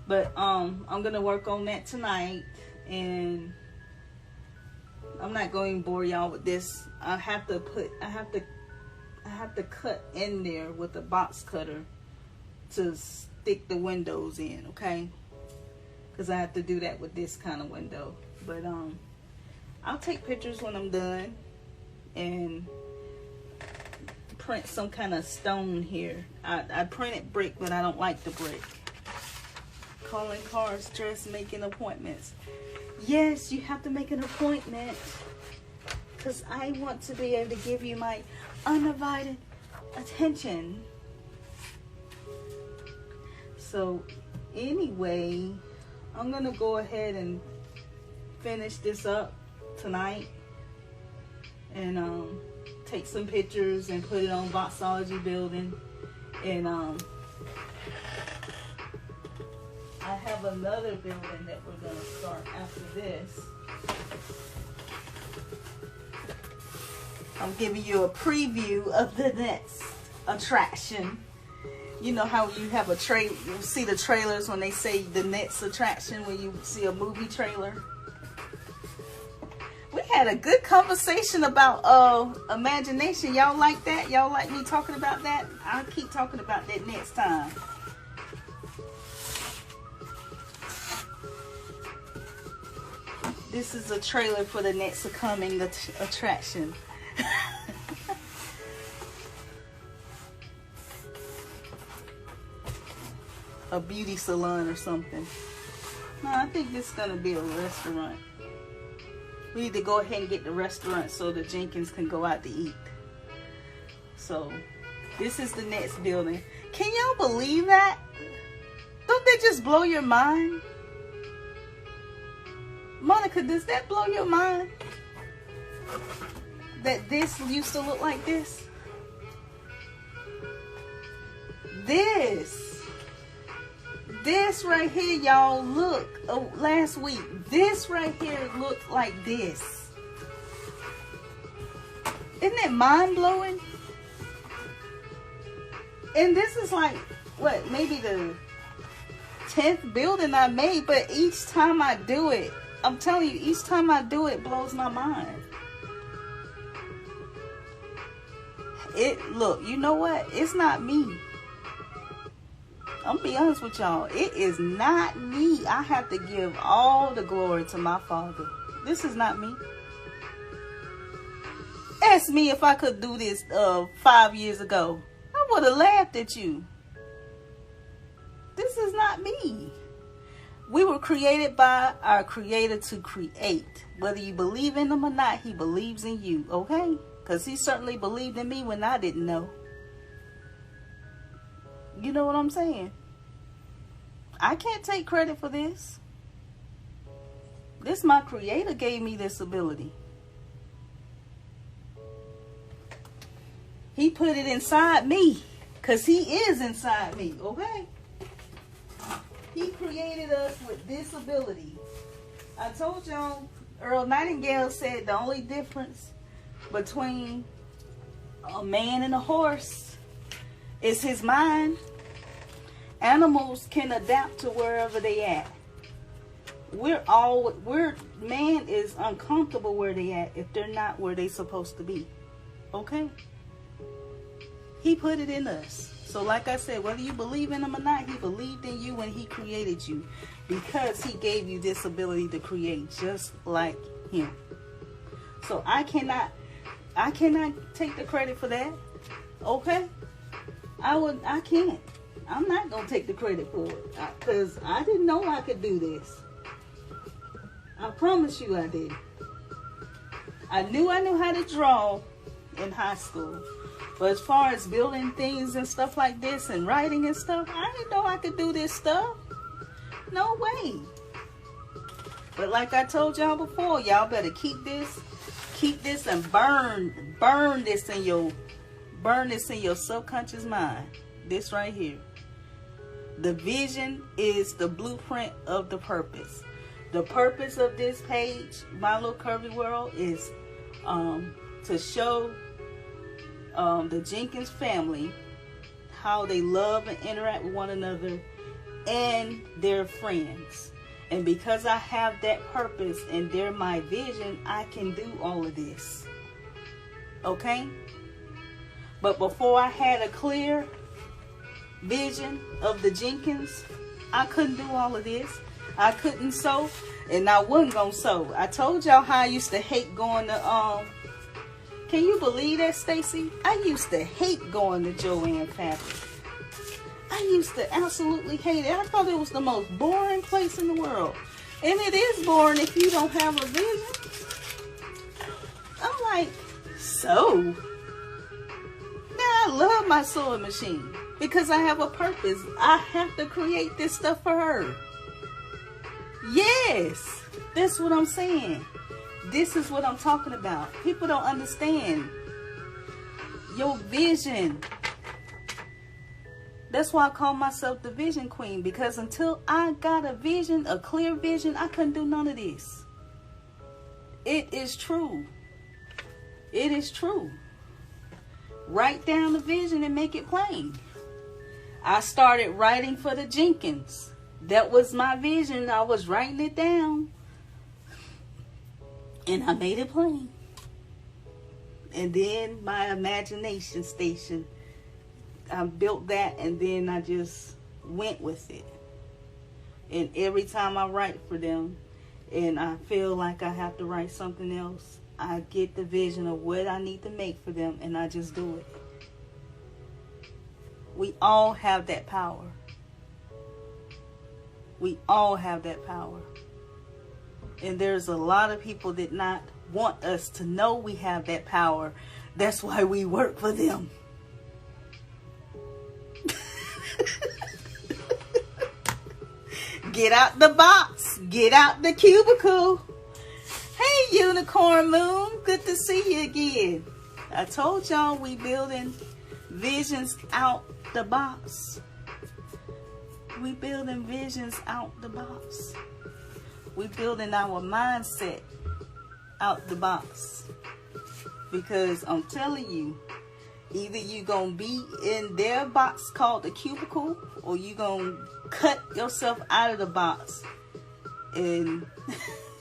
But I'm gonna work on that tonight, and I'm not going to bore y'all with this. I have have to cut in there with a box cutter to stick the windows in, okay? Because I have to do that with this kind of window. But I'll take pictures when I'm done and print some kind of stone here. I printed brick, but I don't like the brick. Calling cards, dressmaking appointments. Yes, you have to make an appointment, because I want to be able to give you my undivided attention. So anyway, I'm gonna go ahead and finish this up tonight and take some pictures and put it on Boxology building. And I have another building that we're gonna start after this. I'm giving you a preview of the next attraction. You know how you have a trailer, you see the trailers when they say the next attraction, when you see a movie trailer. We had a good conversation about imagination. Y'all like that? Y'all like me talking about that? I'll keep talking about that next time. This is a trailer for the next coming attraction. A beauty salon or something. No, I think this is gonna be a restaurant. We need to go ahead and get the restaurant so the Jenkins can go out to eat. So this is the next building. Can y'all believe that? Don't they just blow your mind? Monica, does that blow your mind? That this used to look like this? This right here, y'all, look, last week, this right here looked like this. Isn't it mind-blowing? And this is like, what, maybe the 10th building I made, but each time I do it, I'm telling you, each time I do it, it blows my mind. Look, you know what? It's not me. I'm gonna be honest with y'all. It is not me. I have to give all the glory to my Father. This is not me. Ask me if I could do this 5 years ago. I would have laughed at you. This is not me. We were created by our Creator to create. Whether you believe in Him or not, He believes in you, okay? Because He certainly believed in me when I didn't know. You know what I'm saying? I can't take credit for this. This, my Creator gave me this ability. He put it inside me, because He is inside me, okay? He created us with this ability. I told y'all, Earl Nightingale said the only difference between a man and a horse is his mind. Animals can adapt to wherever they at. Man is uncomfortable where they at if they're not where they supposed to be. Okay? He put it in us. So like I said, whether you believe in Him or not, He believed in you when He created you, because He gave you this ability to create just like Him. So I cannot take the credit for that. Okay? I can't. I'm not going to take the credit for it, because I didn't know I could do this. I promise you I did. I knew how to draw in high school. But as far as building things and stuff like this and writing and stuff, I didn't know I could do this stuff. No way. But like I told y'all before, y'all better keep this and burn this in your subconscious mind. This right here. The vision is the blueprint of the purpose. The purpose of this page, Mylilcurvyworld World, is to show the Jenkins family how they love and interact with one another and their friends. And because I have that purpose and they're my vision, I can do all of this. Okay? But before I had a clear vision of the Jenkins, I couldn't do all of this. I couldn't sew, and I wasn't gonna sew. I told y'all how I used to hate going to can you believe that, Stacy? I used to hate going to Joann Fabric. I used to absolutely hate it. I thought it was the most boring place in the world. And it is boring if you don't have a vision. I'm like, sew? Now I love my sewing machine because I have a purpose. I have to create this stuff for her. Yes, that's what I'm saying. This is what I'm talking about. People don't understand your vision. That's why I call myself the vision queen, because until I got a vision, a clear vision, I couldn't do none of this. It is true. It is true. Write down the vision and make it plain. I started writing for the Jenkins. That was my vision. I was writing it down. And I made it plain. And then my imagination station, I built that, and then I just went with it. And every time I write for them and I feel like I have to write something else, I get the vision of what I need to make for them, and I just do it. We all have that power. We all have that power. And there's a lot of people that not want us to know we have that power. That's why we work for them. Get out the box. Get out the cubicle. Hey, Unicorn Moon. Good to see you again. I told y'all we building visions out the box. We building visions out the box. We building our mindset out the box. Because I'm telling you, either you gonna be in their box called the cubicle, or you gonna cut yourself out of the box, and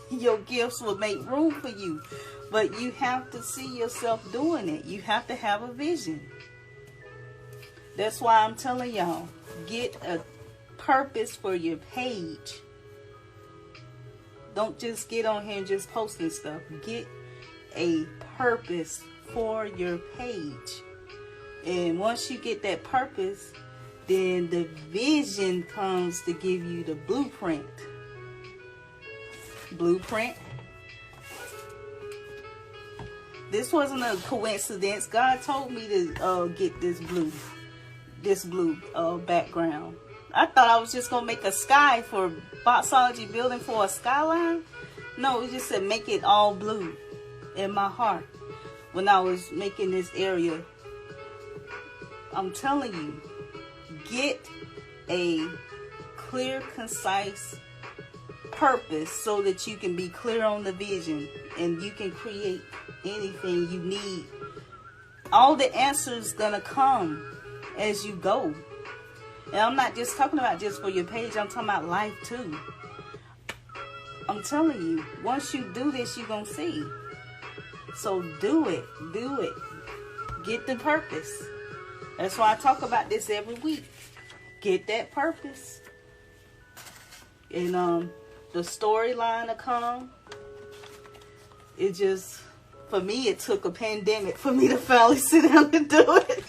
your gifts will make room for you. But you have to see yourself doing it. You have to have a vision. That's why I'm telling y'all, get a purpose for your page. Don't just get on here and just posting stuff. Get a purpose for your page. And once you get that purpose, then the vision comes to give you the blueprint. Blueprint. This wasn't a coincidence. God told me to get this blue background. I thought I was just gonna make a sky for Boxology building for a skyline. No, it just said make it all blue in my heart when I was making this area. I'm telling you, get a clear, concise purpose so that you can be clear on the vision and you can create anything you need. All the answers gonna come as you go. And I'm not just talking about just for your page, I'm talking about life too. I'm telling you, once you do this, you're gonna see. So do it. Do it. Get the purpose. That's why I talk about this every week. Get that purpose. And the storyline will come. It just, for me, it took a pandemic for me to finally sit down and do it.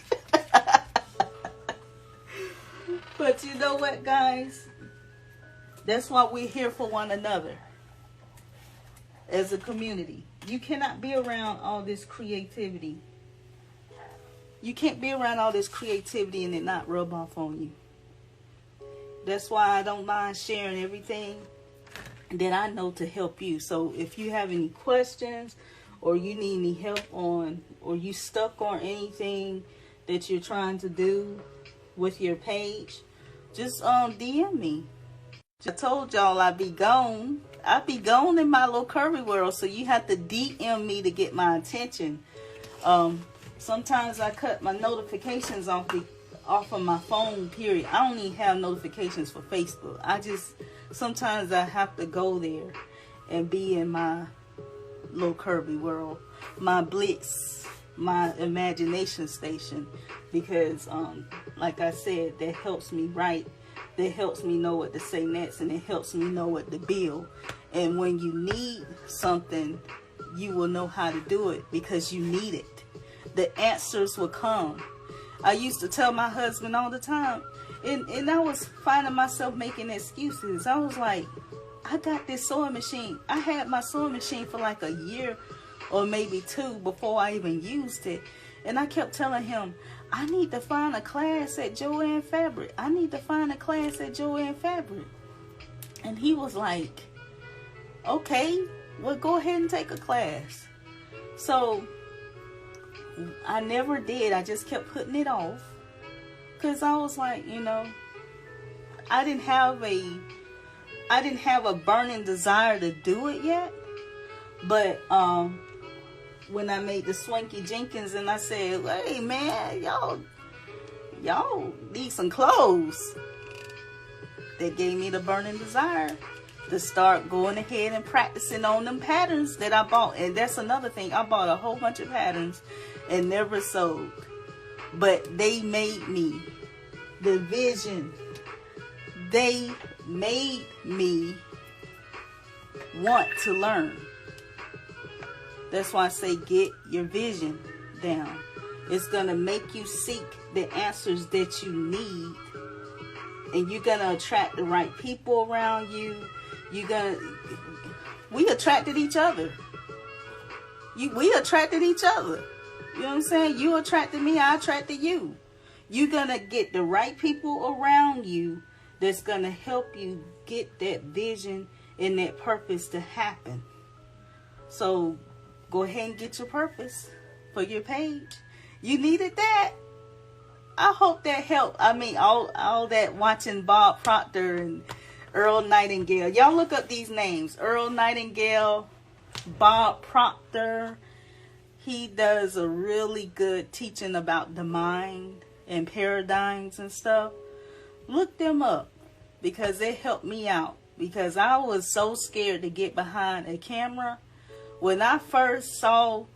But you know what, guys? That's why we're here for one another as a community. You cannot be around all this creativity. You can't be around all this creativity and it not rub off on you. That's why I don't mind sharing everything that I know to help you. So if you have any questions or you need any help on, or you stuck on anything that you're trying to do with your page, just DM me. I told y'all I'd be gone. I'd be gone in Mylilcurvyworld, so you have to DM me to get my attention. Sometimes I cut my notifications off of my phone, period. I don't even have notifications for Facebook. Sometimes I have to go there and be in my little curvy world, my blitz, my imagination station, because like I said, that helps me write, that helps me know what to say next, and it helps me know what to build. And when you need something, you will know how to do it because you need it. The answers will come. I used to tell my husband all the time, and I was finding myself making excuses. I was like, I got this sewing machine. I had my sewing machine for like a year or maybe 2 before I even used it. And I kept telling him, I need to find a class at Joann Fabric. I need to find a class at Joann Fabric. And he was like, okay, well, go ahead and take a class. So I never did. I just kept putting it off because I was like, you know, I didn't have a burning desire to do it yet. But when I made the Jazzy Jenkins and I said, hey man, y'all need some clothes, that gave me the burning desire to start going ahead and practicing on them patterns that I bought. And that's another thing. I bought a whole bunch of patterns and never sold. But they made me the vision. They made me want to learn. That's why I say get your vision down. It's going to make you seek the answers that you need. And you're going to attract the right people around you. We attracted each other. We attracted each other. You know what I'm saying? You attracted me, I attracted you. You're going to get the right people around you that's going to help you get that vision and that purpose to happen. So go ahead and get your purpose for your page. You needed that. I hope that helped. I mean, all that watching Bob Proctor and Earl Nightingale. Y'all look up these names. Earl Nightingale, Bob Proctor. He does a really good teaching about the mind and paradigms and stuff. Look them up because they helped me out. Because I was so scared to get behind a camera. When I first saw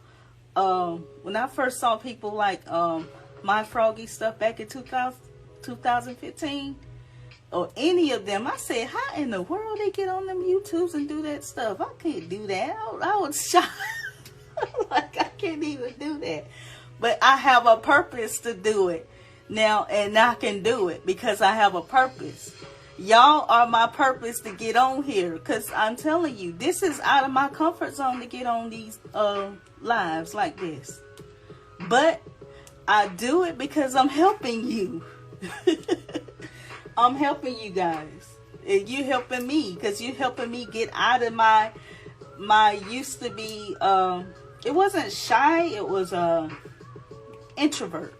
people like My Froggy stuff back in 2015, or any of them, I said, how in the world they get on them YouTubes and do that stuff? I can't do that. I was shocked. Like, I can't even do that. But I have a purpose to do it now, and I can do it because I have a purpose. Y'all are my purpose to get on here, because I'm telling you, this is out of my comfort zone to get on these lives like this. But I do it because I'm helping you. I'm helping you guys. And you're helping me because you're helping me get out of my used to be, it wasn't shy, it was introvert.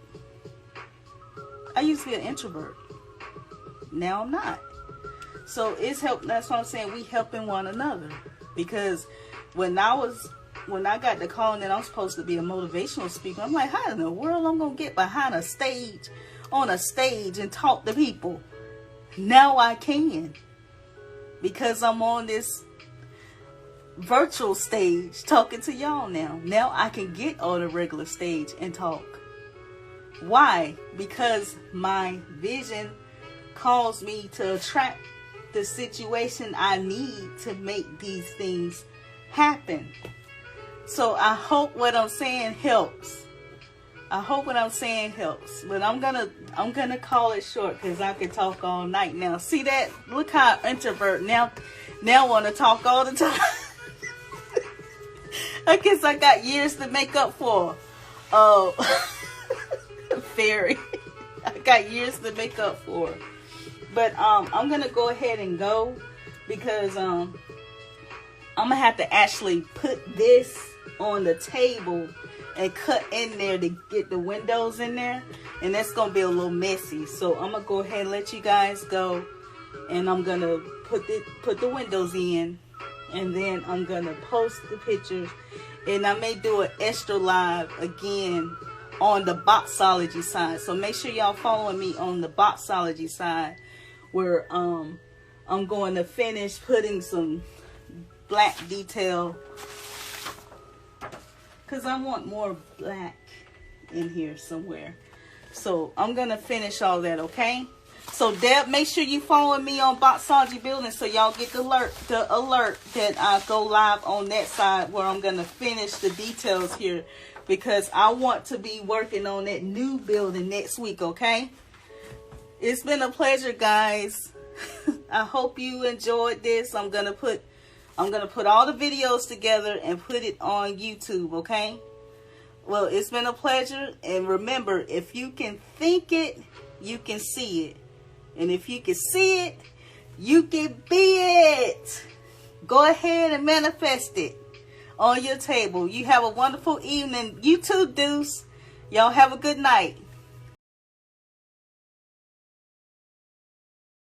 I used to be an introvert. Now I'm not. So it's help. That's what I'm saying. We helping one another. Because when I got the calling that I'm supposed to be a motivational speaker, I'm like, how in the world I'm gonna get behind a stage, on a stage, and talk to people? Now I can, because I'm on this virtual stage talking to y'all now. Now I can get on a regular stage and talk. Why? Because my vision calls me to attract the situation I need to make these things happen. So I hope what I'm saying helps. I hope what I'm saying helps. But I'm gonna call it short because I can talk all night now. See that? Look how introvert now want to talk all the time. I guess I got years to make up for. Fairy. I got years to make up for. But I'm gonna go ahead and go because I'm gonna have to actually put this on the table and cut in there to get the windows in there, and that's gonna be a little messy. So I'm gonna go ahead and let you guys go, and I'm gonna put the windows in, and then I'm gonna post the pictures, and I may do an extra live again on the Boxology side. So make sure y'all following me on the Boxology side, where I'm going to finish putting some black detail, because I want more black in here somewhere. So I'm going to finish all that, okay? So Deb, make sure you follow me on Boxology Building so y'all get the alert that I go live on that side where I'm going to finish the details here, because I want to be working on that new building next week, okay? It's been a pleasure, guys. I hope you enjoyed this. I'm gonna put all the videos together and put it on YouTube, okay? Well, it's been a pleasure, and remember, if you can think it, you can see it. And if you can see it, you can be it. Go ahead and manifest it on your table. You have a wonderful evening. You too, Deuce. Y'all have a good night.